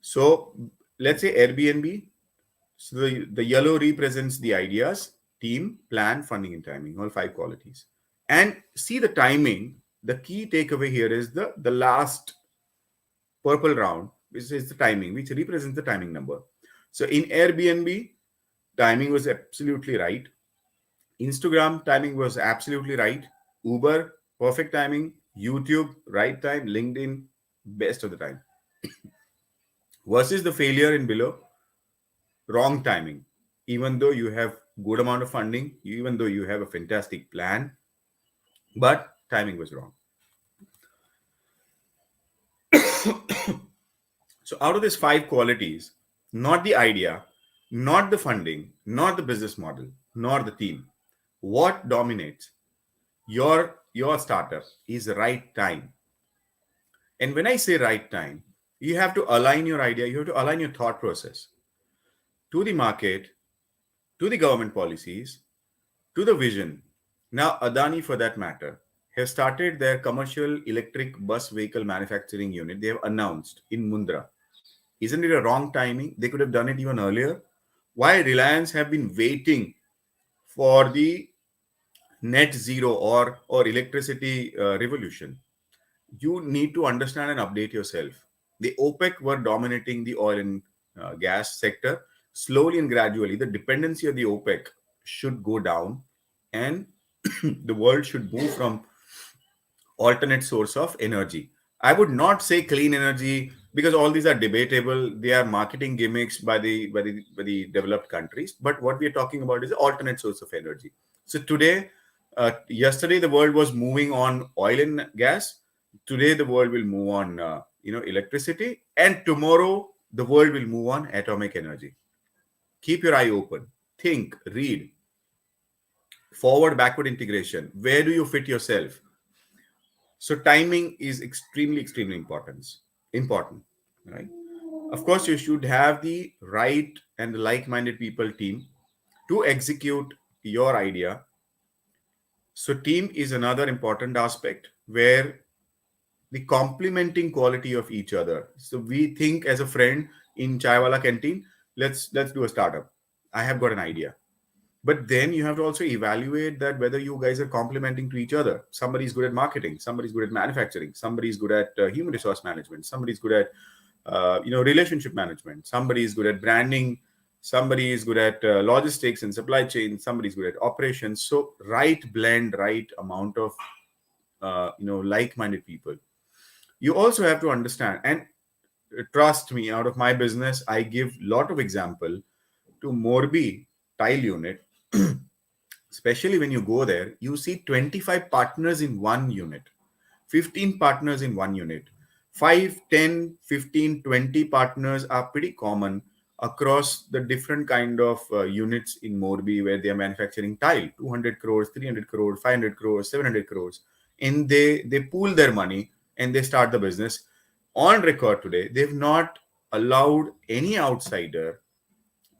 So let's say Airbnb. So the yellow represents the ideas, team, plan, funding, and timing, all five qualities. And see the timing. The key takeaway here is the last purple round, which is the timing, which represents the timing number. So in Airbnb, timing was absolutely right. Instagram, timing was absolutely right. Uber, perfect timing. YouTube, right time. LinkedIn, best of the time. Versus the failure in below, wrong timing. Even though you have good amount of funding, even though you have a fantastic plan, but timing was wrong. So out of these five qualities, not the idea, not the funding, not the business model, nor the team, what dominates your startup is the right time. And when I say right time, you have to align your idea, you have to align your thought process to the market, to the government policies, to the vision. Now, Adani, for that matter, have started their commercial electric bus vehicle manufacturing unit. They have announced in Mundra. Isn't it a wrong timing? They could have done it even earlier. Why Reliance have been waiting for the net zero or electricity revolution? You need to understand and update yourself. The OPEC were dominating the oil and gas sector. Slowly and gradually, the dependency of the OPEC should go down, and the world should move from alternate source of energy. I would not say clean energy because all these are debatable. They are marketing gimmicks by the developed countries. But what we are talking about is the alternate source of energy. So today, yesterday the world was moving on oil and gas. Today the world will move on electricity, and tomorrow the world will move on atomic energy. Keep your eye open. Think, read, forward backward integration. Where do you fit yourself? So timing is extremely important, right? Of course, you should have the right and the like-minded people team to execute your idea. So team is another important aspect where the complementing quality of each other. So we think as a friend in Chaiwala canteen, let's do a startup. I have got an idea. But then you have to also evaluate that whether you guys are complementing to each other. Somebody's good at marketing, somebody's good at manufacturing, somebody's good at human resource management, somebody's good at relationship management, somebody is good at branding, somebody is good at logistics and supply chain, somebody's good at operations. So right blend, right amount of like-minded people. You also have to understand, and trust me, out of my business, I give lot of example to Morbi tile unit. Especially when you go there, you see 25 partners in one unit, 15 partners in one unit. 5, 10, 15, 20 partners are pretty common across the different kind of units in Morbi where they are manufacturing tile, 200 crores, 300 crores, 500 crores, 700 crores. And they pool their money and they start the business. On record today, they've not allowed any outsider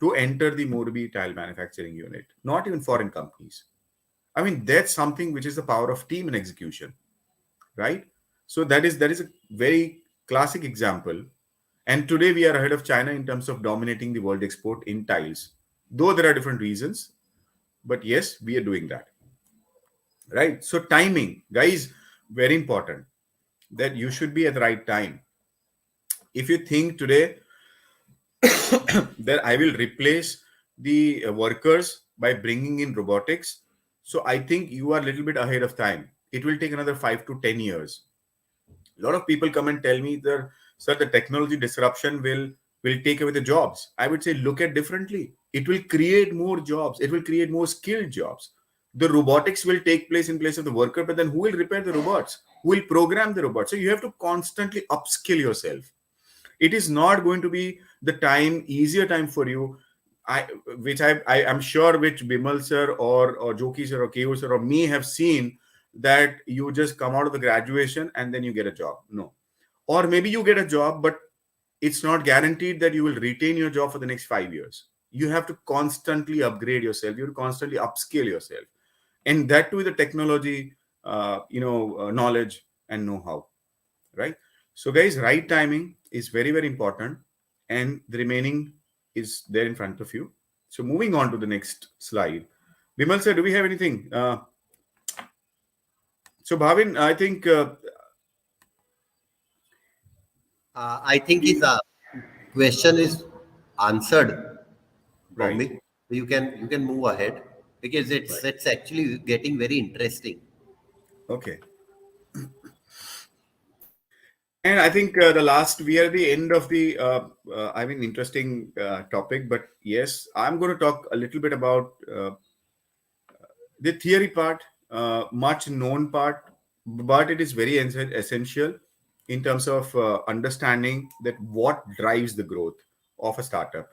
to enter the Morbi tile manufacturing unit, not even foreign companies. I mean, that's something which is the power of team and execution, right? So that is a very classic example. And today we are ahead of China in terms of dominating the world export in tiles. Though there are different reasons, but yes, we are doing that, right? So timing, guys, very important that you should be at the right time. If you think today that I will replace the workers by bringing in robotics. So I think you are a little bit ahead of time. It will take another 5 to 10 years. A lot of people come and tell me that, sir, the technology disruption will take away the jobs. I would say look at differently. It will create more jobs. It will create more skilled jobs. The robotics will take place in place of the worker, but then who will repair the robots? Who will program the robots? So you have to constantly upskill yourself. It is not going to be the easier time for you. I am sure which Bimal sir or Joki sir or Keo sir or me have seen that you just come out of the graduation and then you get a job. No. Or maybe you get a job, but it's not guaranteed that you will retain your job for the next 5 years. You have to constantly upgrade yourself. You have to constantly upskill yourself, and that too with the technology, knowledge and know-how, right? So, guys, right timing is very, very important, and the remaining is there in front of you. So, moving on to the next slide. Bimal sir, do we have anything? So, Bhavin, I think I think his question is answered, right. Bhaumik. You can move ahead because it's Right. it's actually getting very interesting. Okay. And I think the last, we are at the end of the, interesting topic. But yes, I'm going to talk a little bit about the theory part, much known part, but it is very essential in terms of understanding that what drives the growth of a startup.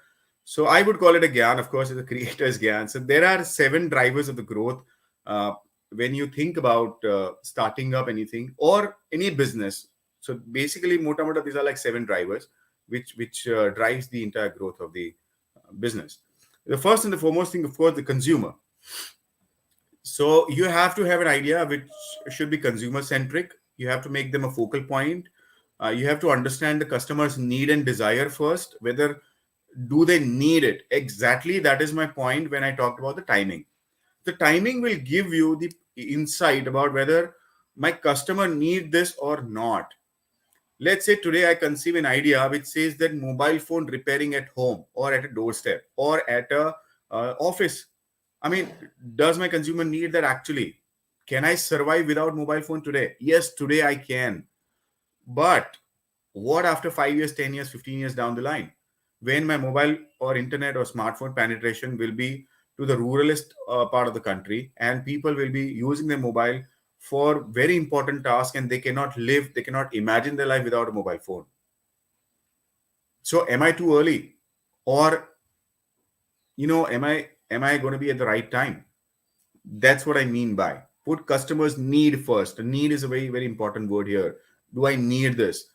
So I would call it a gyan, of course, it's a creator's gyan. So there are 7 drivers of the growth. Uh, when you think about starting up anything or any business, so basically, mota mota, these are like 7 drivers which drives the entire growth of the business. The first and the foremost thing, of course, the consumer. So you have to have an idea which should be consumer centric. You have to make them a focal point. You have to understand the customer's need and desire first. Whether do they need it exactly? That is my point when I talked about the timing. The timing will give you the insight about whether my customer need this or not. Let's say today I conceive an idea which says that mobile phone repairing at home or at a doorstep or at a office. I mean, does my consumer need that actually? Can I survive without mobile phone today? Yes, today I can. But what after 5 years, 10 years, 15 years down the line? When my mobile or internet or smartphone penetration will be to the ruralist part of the country, and people will be using their mobile for very important tasks, and they cannot live, they cannot imagine their life without a mobile phone. So am I too early? Or, am I going to be at the right time? That's what I mean by put customers' need first. Need is a very, very important word here. Do I need this?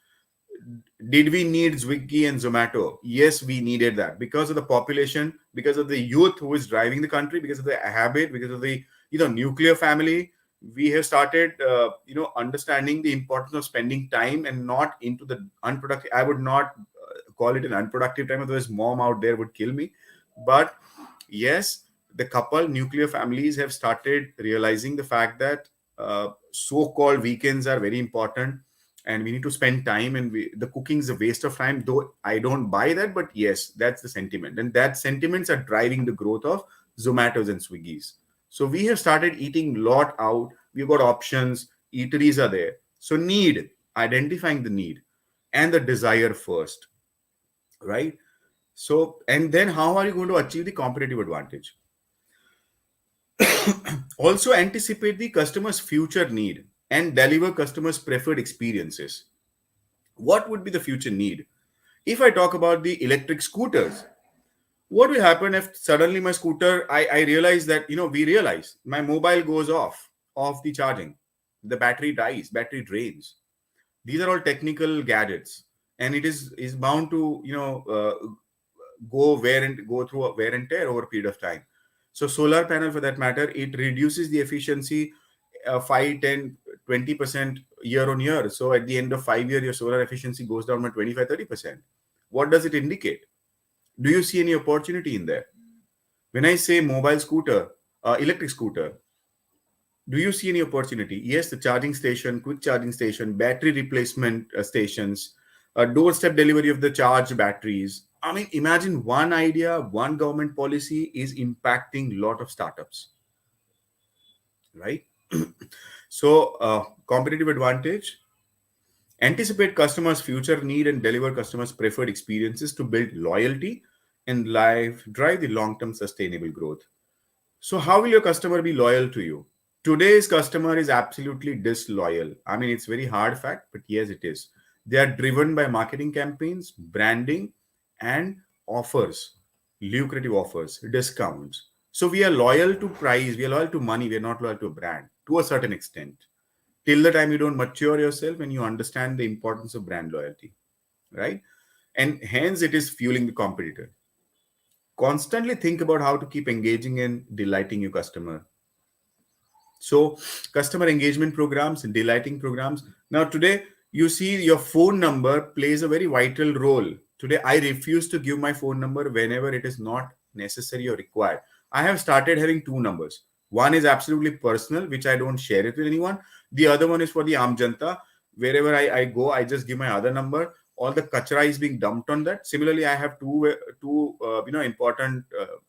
Did we need Swiggy and Zomato? Yes, we needed that because of the population, because of the youth who is driving the country, because of the habit, because of the nuclear family. We have started, understanding the importance of spending time and not into the unproductive. I would not call it an unproductive time, otherwise mom out there would kill me. But yes, the couple nuclear families have started realizing the fact that so-called weekends are very important, and we need to spend time, and the cooking is a waste of time, though I don't buy that. But yes, that's the sentiment, and that sentiments are driving the growth of Zomatos and Swiggies. So we have started eating lot out. We've got options, eateries are there. So need, identifying the need and the desire first, right? So, and then how are you going to achieve the competitive advantage? Also anticipate the customer's future need and deliver customers preferred experiences. What would be the future need? If I talk about the electric scooters, what will happen if suddenly my scooter, I realize that, we realize my mobile goes off the charging, the battery dies, battery drains. These are all technical gadgets, and it is bound to, go through a wear and tear over a period of time. So solar panel, for that matter, it reduces the efficiency 5, 10, 20% year on year. So at the end of 5 years, your solar efficiency goes down by 25, 30%. What does it indicate? Do you see any opportunity in there? When I say mobile scooter, electric scooter, do you see any opportunity? Yes, the charging station, quick charging station, battery replacement stations, doorstep delivery of the charged batteries. I mean, imagine one idea, one government policy is impacting a lot of startups, right? So, competitive advantage, anticipate customers' future need and deliver customers' preferred experiences to build loyalty and drive the long-term sustainable growth. So, how will your customer be loyal to you? Today's customer is absolutely disloyal. I mean, it's very hard fact, but yes, it is. They are driven by marketing campaigns, branding, and offers, lucrative offers, discounts. So we are loyal to price, we are loyal to money, we are not loyal to a brand to a certain extent. Till the time you don't mature yourself and you understand the importance of brand loyalty, right? and hence it is fueling the competitor. Constantly think about how to keep engaging and delighting your customer. So, customer engagement programs and delighting programs. Now, today, you see your phone number plays a very vital role. Today, I refuse to give my phone number whenever it is not necessary or required. I have started having two numbers. One is absolutely personal, which I don't share it with anyone. The other one is for the Aam Janta. Wherever I go, I just give my other number. All the kachra is being dumped on that. Similarly, I have two important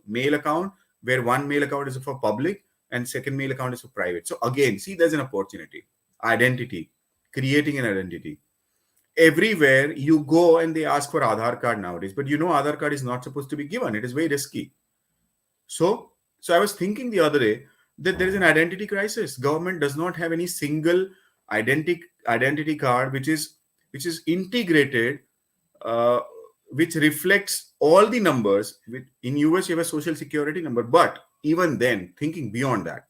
mail account, where one mail account is for public and second mail account is for private. So again, see, there's an opportunity. Identity, creating an identity. Everywhere you go and they ask for Aadhaar card nowadays, but Aadhaar card is not supposed to be given. It is very risky. So I was thinking the other day that there is an identity crisis. Government does not have any single identity card which is integrated, uh, which reflects all the numbers. In US, you have a social security number, but even then, thinking beyond that,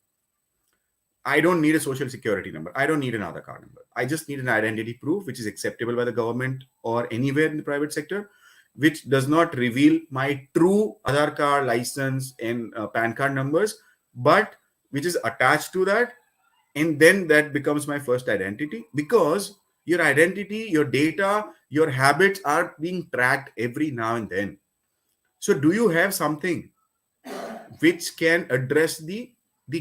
I don't need a social security number. I don't need an Aadhaar card number. I just need an identity proof which is acceptable by the government or anywhere in the private sector, which does not reveal my true Aadhaar card license and PAN card numbers, but which is attached to that. And then that becomes my first identity, because your identity, your data, your habits are being tracked every now and then. So, do you have something which can address the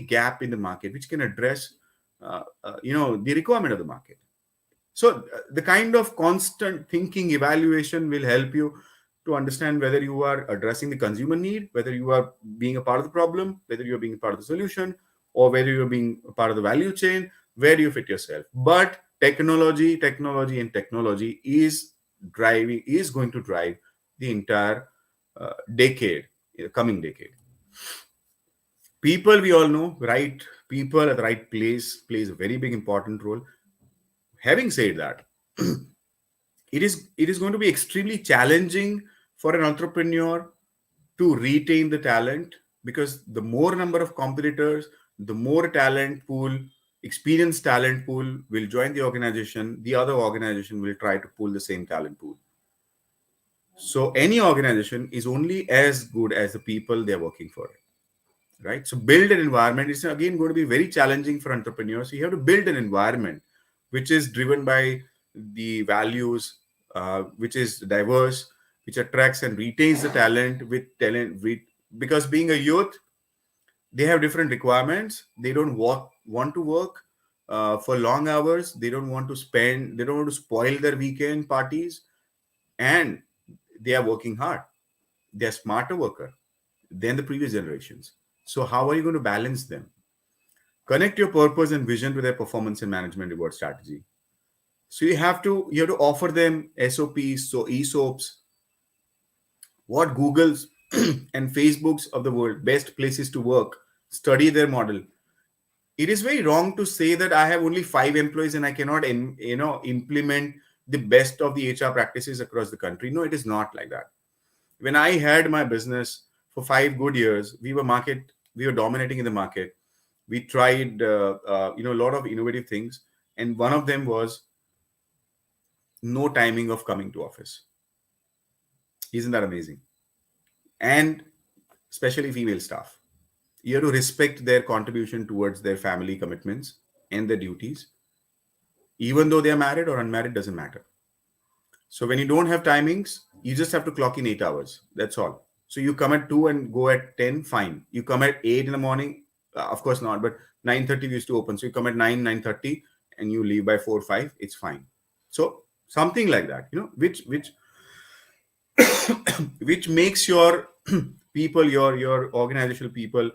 gap in the market, which can address the requirement of the market? So the kind of constant thinking evaluation will help you to understand whether you are addressing the consumer need, whether you are being a part of the problem, whether you are being a part of the solution, or whether you are being a part of the value chain. Where do you fit yourself? But technology is going to drive the entire decade, coming decade. People, we all know, right people at the right place plays a very big important role. Having said that, it is going to be extremely challenging for an entrepreneur to retain the talent, because the more number of competitors, the more talent pool, experienced talent pool will join the organization. The other organization will try to pull the same talent pool. So any organization is only as good as the people they're working for, right? So build an environment. It's again going to be very challenging for entrepreneurs. You have to build an environment which is driven by the values, which is diverse, which attracts and retains the because being a youth, they have different requirements. They don't want to work for long hours. They don't want to spoil their weekend parties, and they are working hard. They're smarter worker than the previous generations. So how are you going to balance them? Connect your purpose and vision to their performance and management reward strategy. So you have to offer them SOPs, so ESOPs, what Google's and Facebook's of the world, best places to work, study their model. It is very wrong to say that I have only 5 employees and I cannot implement the best of the HR practices across the country. No, it is not like that. When I had my business for 5 good years, we were dominating in the market. We tried a lot of innovative things, and one of them was no timing of coming to office. Isn't that amazing? And especially female staff, you have to respect their contribution towards their family commitments and their duties, even though they are married or unmarried, doesn't matter. So when you don't have timings, you just have to clock in 8 hours. That's all. So you come at 2 and go at 10, fine. You come at 8 in the morning, of course not, but 9:30 we used to open. So you come at 9, 9:30 and you leave by 4, 5, it's fine. So something like that, which which makes your people, your organizational people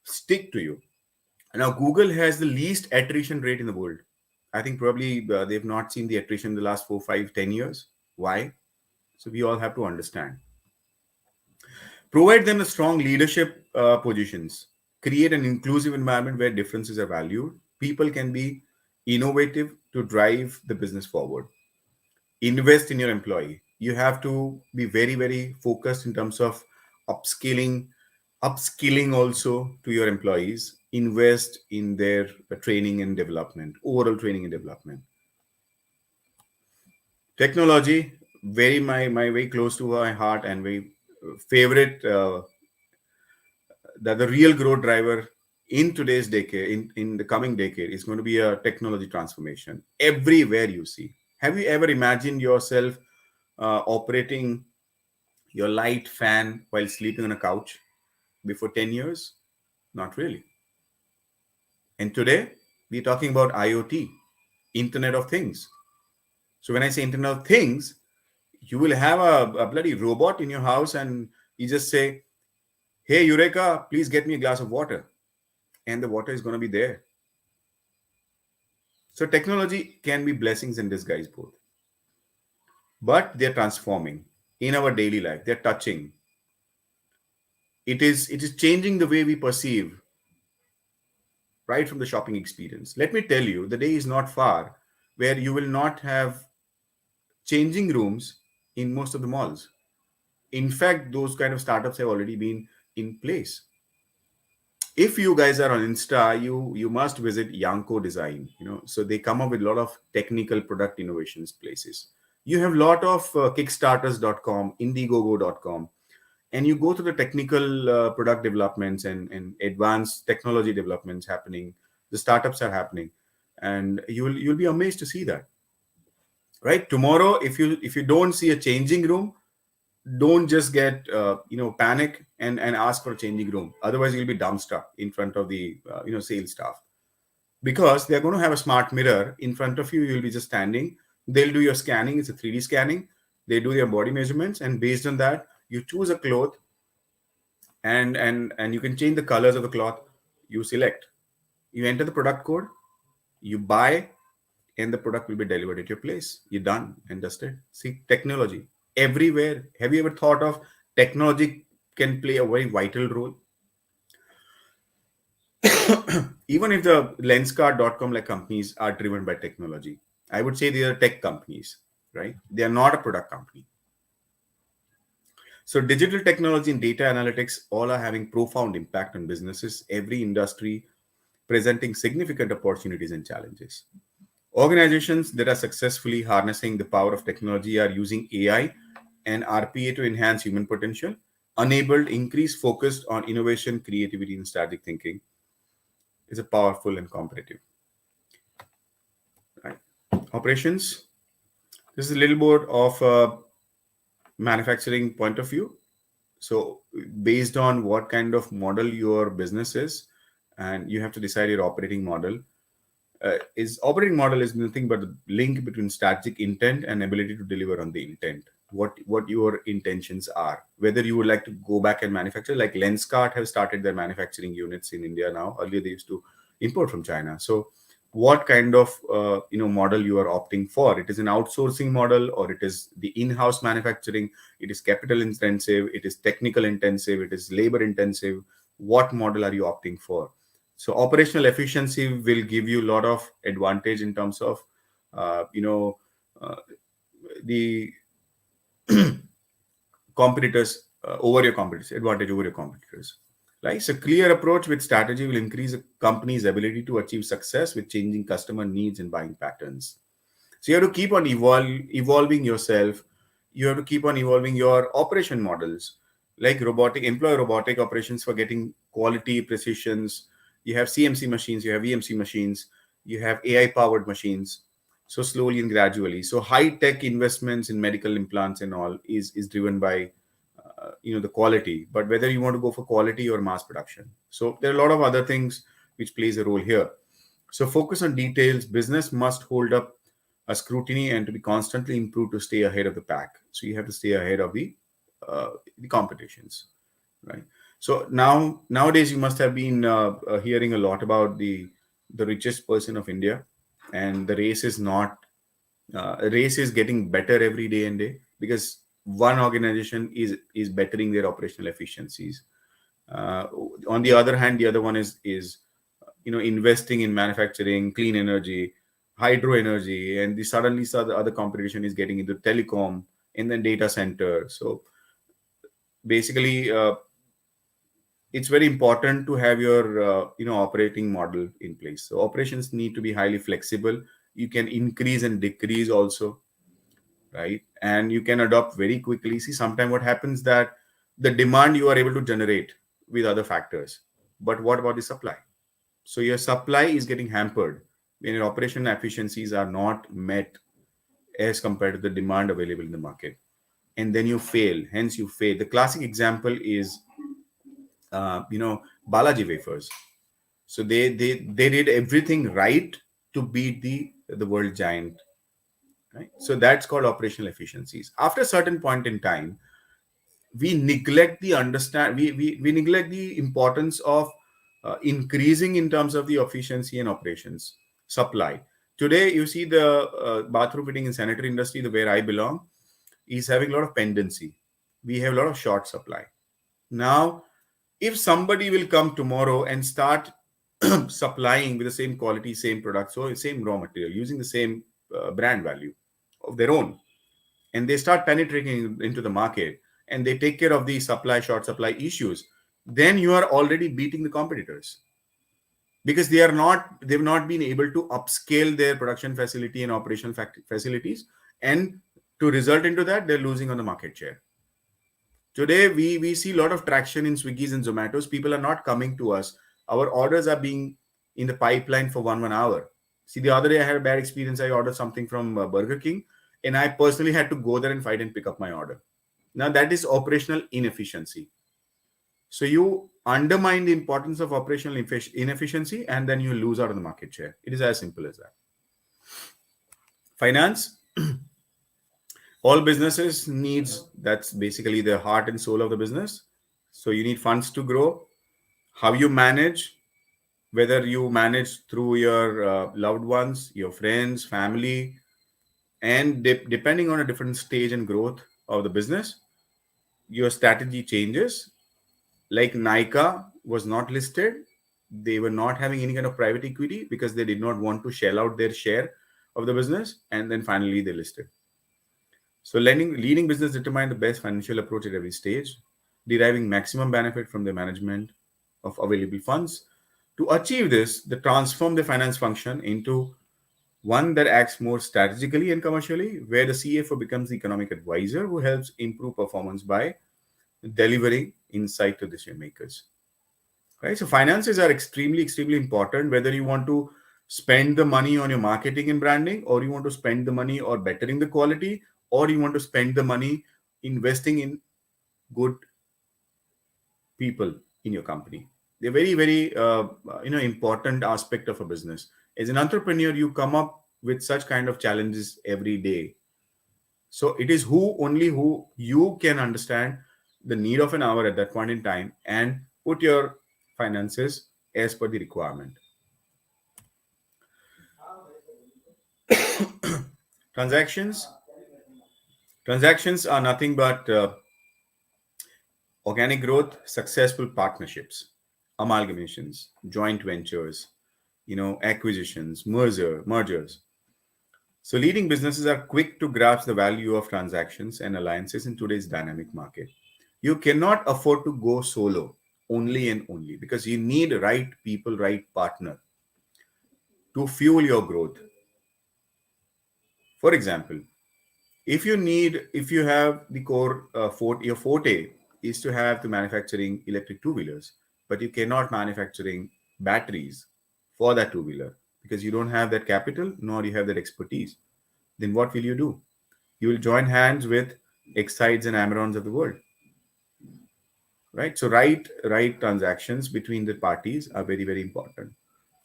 stick to you. Now, Google has the least attrition rate in the world. I think probably they've not seen the attrition in the last 4, 5, 10 years. Why? So we all have to understand. Provide them a strong leadership positions. Create an inclusive environment where differences are valued. People can be innovative to drive the business forward. Invest in your employee. You have to be very, very focused in terms of upskilling also to your employees. Invest in their training and development, overall training and development. Technology, very my very close to my heart and very favorite, that the real growth driver in today's decade, in the coming decade, is going to be a technology transformation everywhere you see. Have you ever imagined yourself operating your light fan while sleeping on a couch before 10 years? Not really. And today, we're talking about IoT, Internet of Things. So when I say Internet of Things, you will have a bloody robot in your house and you just say, hey, Eureka, please get me a glass of water. And the water is going to be there. So technology can be blessings in disguise both. But they're transforming in our daily life. They're touching. It is changing the way we perceive right from the shopping experience. Let me tell you, the day is not far where you will not have changing rooms in most of the malls. In fact, those kind of startups have already been in place. If you guys are on Insta, you must visit Yanko Design. So they come up with a lot of technical product innovations places. You have a lot of kickstarters.com, indiegogo.com, and you go to the technical product developments and advanced technology developments happening. The startups are happening, and you'll be amazed to see that. Right tomorrow, if you don't see a changing room, don't just get panic and ask for a changing room. Otherwise you'll be dumbstruck in front of the sales staff, because they're going to have a smart mirror in front of you. You'll be just standing. They'll do your scanning. It's a 3D scanning. They do your body measurements, and based on that you choose a cloth, and you can change the colors of the cloth. You select, you enter the product code, you buy, and the product will be delivered at your place. You're done and dusted. See, technology everywhere. Have you ever thought of technology can play a very vital role? Even if the Lenskart.com like companies are driven by technology, I would say they are tech companies, right? They are not a product company. So digital technology and data analytics all are having profound impact on businesses, every industry, presenting significant opportunities and challenges. Organizations that are successfully harnessing the power of technology are using AI and RPA to enhance human potential, enabled increased focus on innovation, creativity, and strategic thinking. Is a powerful and competitive. Right. Operations. This is a little bit of a manufacturing point of view. So based on what kind of model your business is, and you have to decide your operating model. Operating model is nothing but the link between strategic intent and ability to deliver on the intent. What your intentions are. Whether you would like to go back and manufacture, like Lenskart have started their manufacturing units in India now. Earlier they used to import from China. So what kind of model you are opting for? It is an outsourcing model, or it is the in-house manufacturing. It is capital intensive. It is technical intensive. It is labor intensive. What model are you opting for? So operational efficiency will give you a lot of advantage in terms of, the competitors over your competitors, advantage over your competitors. Right? So clear approach with strategy will increase a company's ability to achieve success with changing customer needs and buying patterns. So you have to keep on evolving yourself. You have to keep on evolving your operation models, like employ robotic operations for getting quality, precisions. You have CMC machines, you have EMC machines, you have AI powered machines. So slowly and gradually. So high tech investments in medical implants and all is driven by the quality. But whether you want to go for quality or mass production. So there are a lot of other things which plays a role here. So focus on details. Business must hold up a scrutiny and to be constantly improved to stay ahead of the pack. So you have to stay ahead of the competitions, right? So nowadays you must have been hearing a lot about the richest person of India, and the race is not race is getting better every day and day, because one organization is bettering their operational efficiencies. On the other hand, the other one is investing in manufacturing, clean energy, hydro energy, and suddenly the other competition is getting into telecom and then data center. So basically, it's very important to have your operating model in place. So operations need to be highly flexible. You can increase and decrease also. right? And you can adopt very quickly. See, sometimes what happens that the demand you are able to generate with other factors, but what about the supply? So your supply is getting hampered when your operational efficiencies are not met as compared to the demand available in the market, and then you fail. Hence, you fail. The classic example is, Balaji wafers. So they did everything right to beat the world giant, right? So that's called operational efficiencies. After a certain point in time, we neglect the understand we neglect the importance of increasing in terms of the efficiency and operations supply. Today you see the bathroom fitting and sanitary industry, the where I belong, is having a lot of pendency. We have a lot of short supply. Now if somebody will come tomorrow and start supplying with the same quality, same products, or same raw material using the same brand value of their own, and they start penetrating into the market, and they take care of the supply short supply issues, then you are already beating the competitors, because they've not been able to upscale their production facility and operational facilities, and to result into that, they're losing on the market share. Today we see a lot of traction in Swiggy's and Zomatos. People are not coming to us. Our orders are being in the pipeline for one hour. See, the other day I had a bad experience. I ordered something from Burger King, and I personally had to go there and fight and pick up my order. Now that is operational inefficiency. So you undermine the importance of operational inefficiency, and then you lose out on the market share. It is as simple as that. Finance, all businesses needs, that's basically the heart and soul of the business. So you need funds to grow. How you manage, whether you manage through your loved ones, your friends, family, and depending on a different stage and growth of the business, your strategy changes. Like Nika was not listed, they were not having any kind of private equity because they did not want to shell out their share of the business, and then finally they listed. So leading business determine the best financial approach at every stage, deriving maximum benefit from the management of available funds. To achieve this, they transform the finance function into one that acts more strategically and commercially, where the CFO becomes the economic advisor who helps improve performance by delivering insight to decision makers. Right? So finances are extremely important, whether you want to spend the money on your marketing and branding, or you want to spend the money or bettering the quality, or you want to spend the money investing in good people in your company. They're very important aspect of a business. As an entrepreneur, you come up with such kind of challenges every day. So it is who you can understand the need of an hour at that point in time and put your finances as per the requirement. Transactions. Transactions are nothing but organic growth, successful partnerships, amalgamations, joint ventures, acquisitions, mergers. So leading businesses are quick to grasp the value of transactions and alliances in today's dynamic market. You cannot afford to go solo only and only, because you need right people, right partner to fuel your growth. For example, if you have the core your forte is to have the manufacturing electric two-wheelers, but you cannot manufacturing batteries for that two-wheeler because you don't have that capital nor you have that expertise, then what will you do? You will join hands with Exides and Amarons of the world, right? So right transactions between the parties are very important.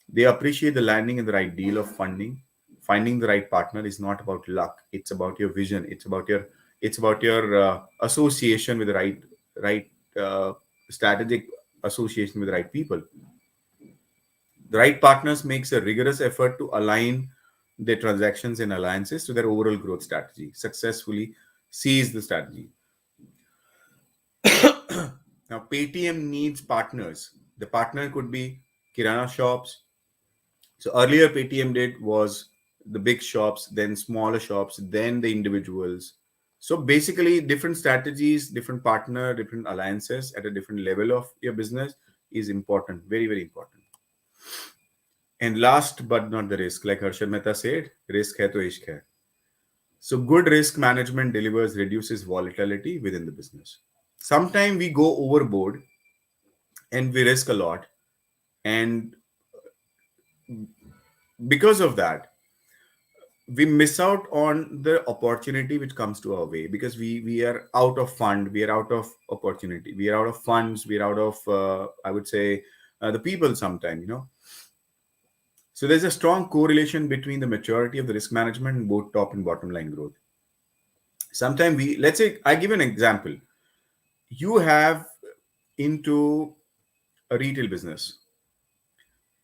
They appreciate the landing in the right deal of funding. Finding the right partner is not about luck. It's about your vision. It's about your association with the right strategic association with the right people. The right partners makes a rigorous effort to align their transactions and alliances to their overall growth strategy. Successfully seize the strategy. Now, Paytm needs partners. The partner could be Kirana shops. So earlier Paytm did was the big shops, then smaller shops, then the individuals. So basically different strategies, different partner, different alliances at a different level of your business is important, very important. And last but not the risk, like Harshad Mehta said, risk hai to ishq hai. So good risk management delivers reduces volatility within the business. Sometimes we go overboard and we risk a lot, and because of that we miss out on the opportunity which comes to our way, because we are out of fund, we are out of opportunity, we are out of funds, we are out of I would say the people sometime, so there's a strong correlation between the maturity of the risk management and both top and bottom line growth. Sometimes we, let's say, I give an example. You have into a retail business,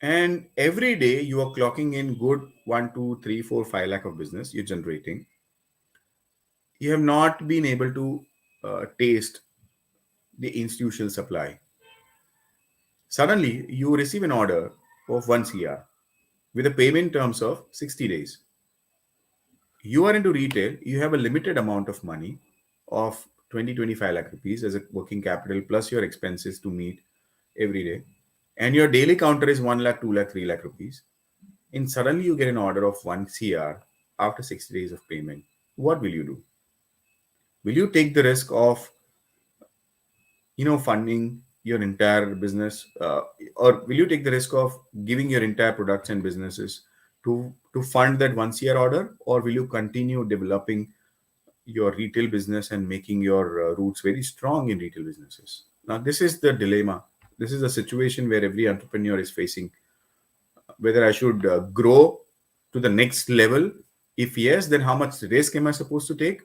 and every day you are clocking in good 1 2 3 4 5 lakh of business you're generating. You have not been able to taste the institutional supply. Suddenly you receive an order of 1 cr with a payment terms of 60 days. You are into retail, you have a limited amount of money of 20 25 lakh rupees as a working capital plus your expenses to meet every day, and your daily counter is 1 lakh, 2 lakh, 3 lakh rupees, and suddenly you get an order of 1 cr after 60 days of payment. What will you do? Will you take the risk of funding your entire business, or will you take the risk of giving your entire products and businesses to fund that 1 cr order, or will you continue developing your retail business and making your roots very strong in retail businesses? Now this is the dilemma. This is a situation where every entrepreneur is facing, whether I should grow to the next level. If yes, then how much risk am I supposed to take,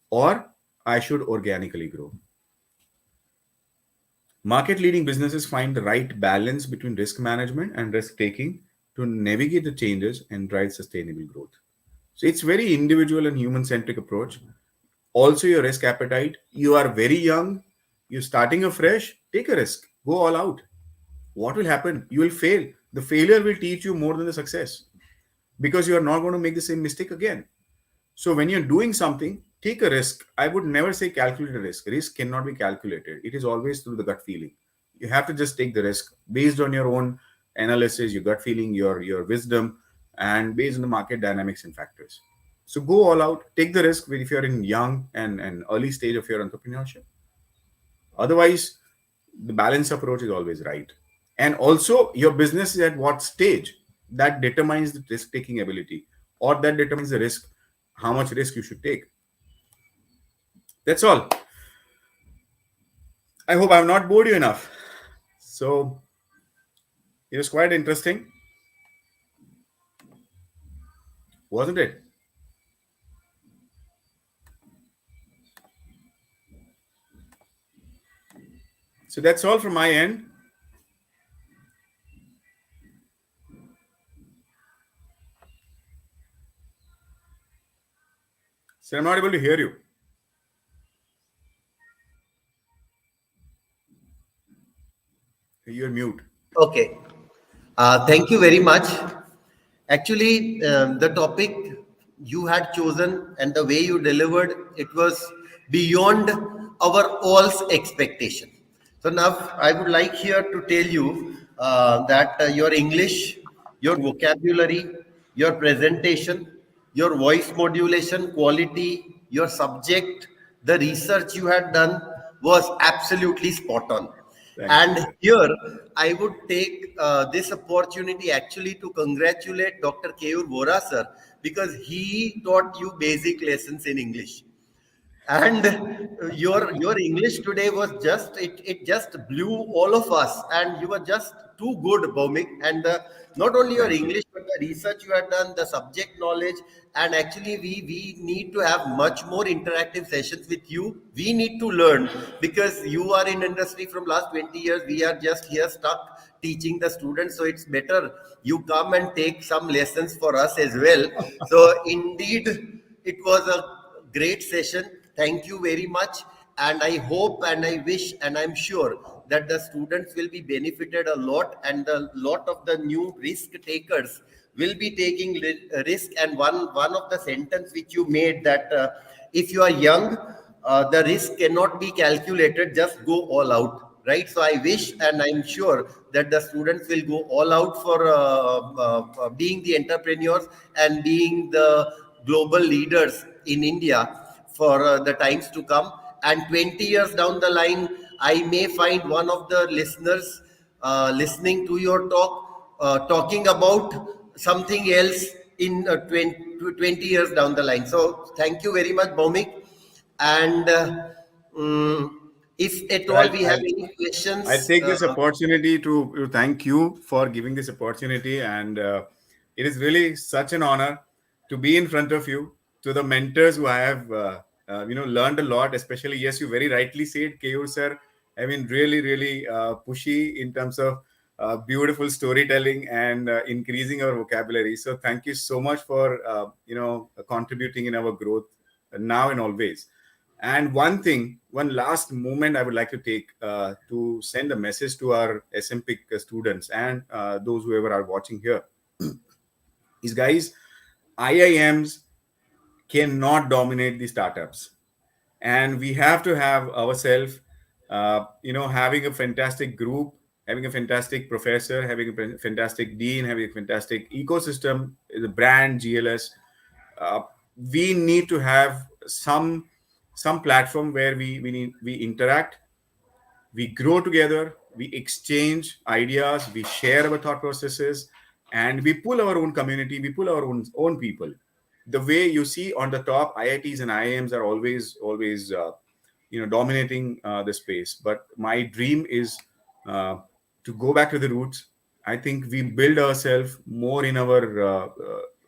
or I should organically grow? Market leading businesses find the right balance between risk management and risk taking to navigate the changes and drive sustainable growth. So it's very individual and human centric approach. Also, your risk appetite. You are very young, you're starting afresh, take a risk, go all out. What will happen? You will fail. The failure will teach you more than the success, because you are not going to make the same mistake again. So when you're doing something, take a risk. I would never say calculate a risk. Risk cannot be calculated. It is always through the gut feeling. You have to just take the risk based on your own analysis, your gut feeling, your wisdom, and based on the market dynamics and factors. So go all out, take the risk if you're in young and early stage of your entrepreneurship. Otherwise, the balance approach is always right. And also your business is at what stage, that determines the risk taking ability, or that determines the risk, how much risk you should take. That's all. I hope I've not bored you enough. So it was quite interesting, wasn't it? So that's all from my end. So I'm not able to hear you. You're mute. Okay. Thank you very much. Actually, the topic you had chosen and the way you delivered, it was beyond our all's expectation. So now I would like here to tell you that your English, your vocabulary, your presentation, your voice modulation quality, your subject, the research you had done was absolutely spot on. Thank you, And sir. here, I would take this opportunity actually to congratulate Dr. Keyur Vora sir, because he taught you basic lessons in English. And your English today was just it just blew all of us, and you were just too good, Bhaumik. And not only your Thank you. English but the research you had done, the subject knowledge. And actually we need to have much more interactive sessions with you. We need to learn, because you are in industry from last 20 years. We are just here stuck teaching the students, so it's better you come and take some lessons for us as well. So indeed it was a great session. Thank you very much. And I hope and I wish and I'm sure that the students will be benefited a lot, and a lot of the new risk takers will be taking risk. And one of the sentence which you made, that if you are young, the risk cannot be calculated, just go all out. Right. So I wish and I'm sure that the students will go all out for being the entrepreneurs and being the global leaders in India for the times to come. And 20 years down the line, I may find one of the listeners listening to your talk talking about something else in 20 years down the line. So thank you very much, Bhaumik. And mm, if at So all we have any I'll questions, take this opportunity to thank you for giving this opportunity, and it is really such an honor to be in front of you. To the mentors who I have, learned a lot. Especially, yes, you very rightly said, KU sir. I mean, really, really pushy in terms of beautiful storytelling and increasing our vocabulary. So, thank you so much for contributing in our growth now and always. And one thing, one last moment I would like to take to send a message to our SMPIC students and those whoever are watching here is, guys, IIMs cannot dominate the startups, and we have to have ourselves, having a fantastic group, having a fantastic professor, having a fantastic dean, having a fantastic ecosystem, the brand GLS. uh, we need to have some platform where we interact, we grow together, we exchange ideas, we share our thought processes, and we pull our own community, we pull our own people. The way you see on the top, IITs and IIMs are always dominating the space. But my dream is uh, to go back to the roots. I think we build ourselves more in our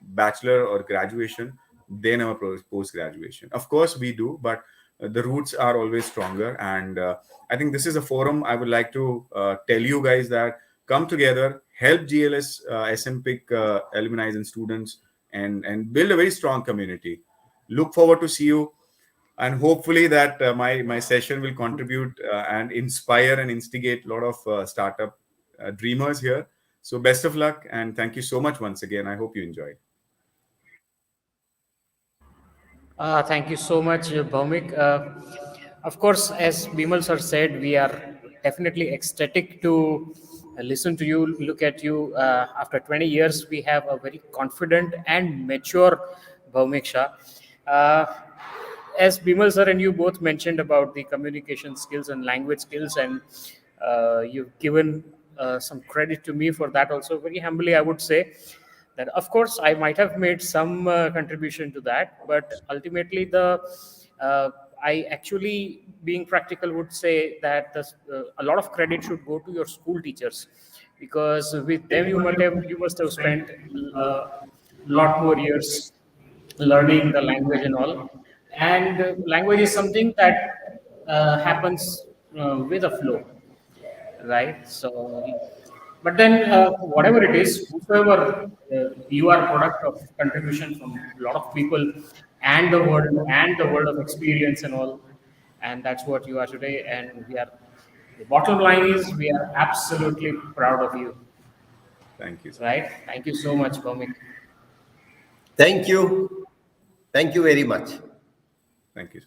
bachelor or graduation than our post graduation. Of course, we do, but the roots are always stronger. And I think this is a forum I would like to tell you guys that come together, help GLS, SMPIC alumni and students, and build a very strong community. Look forward to see you, and hopefully that my session will contribute and inspire and instigate a lot of startup dreamers here. So best of luck, and thank you so much once again. I hope you enjoyed. Thank you so much, Bhaumik. Of course, as Bimal sir said, we are definitely ecstatic to listen to you, look at you. After 20 years, we have a very confident and mature Bhaumik Shah. Uh, as Bimal sir and you both mentioned about the communication skills and language skills, and you've given some credit to me for that also. Very humbly, I would say that of course I might have made some contribution to that, but ultimately the uh, I actually, being practical, would say that a lot of credit should go to your school teachers, because with them you must have spent a lot more years learning the language and all. And language is something that happens with a flow, right? So, but then whatever it is, whosoever you are a product of contribution from a lot of people and the world of experience and all, and that's what you are today. And we are, the bottom line is we are absolutely proud of you, Thank you, sir. right? Thank you so much, Bhaumik. thank you. Thank you very much. Thank you.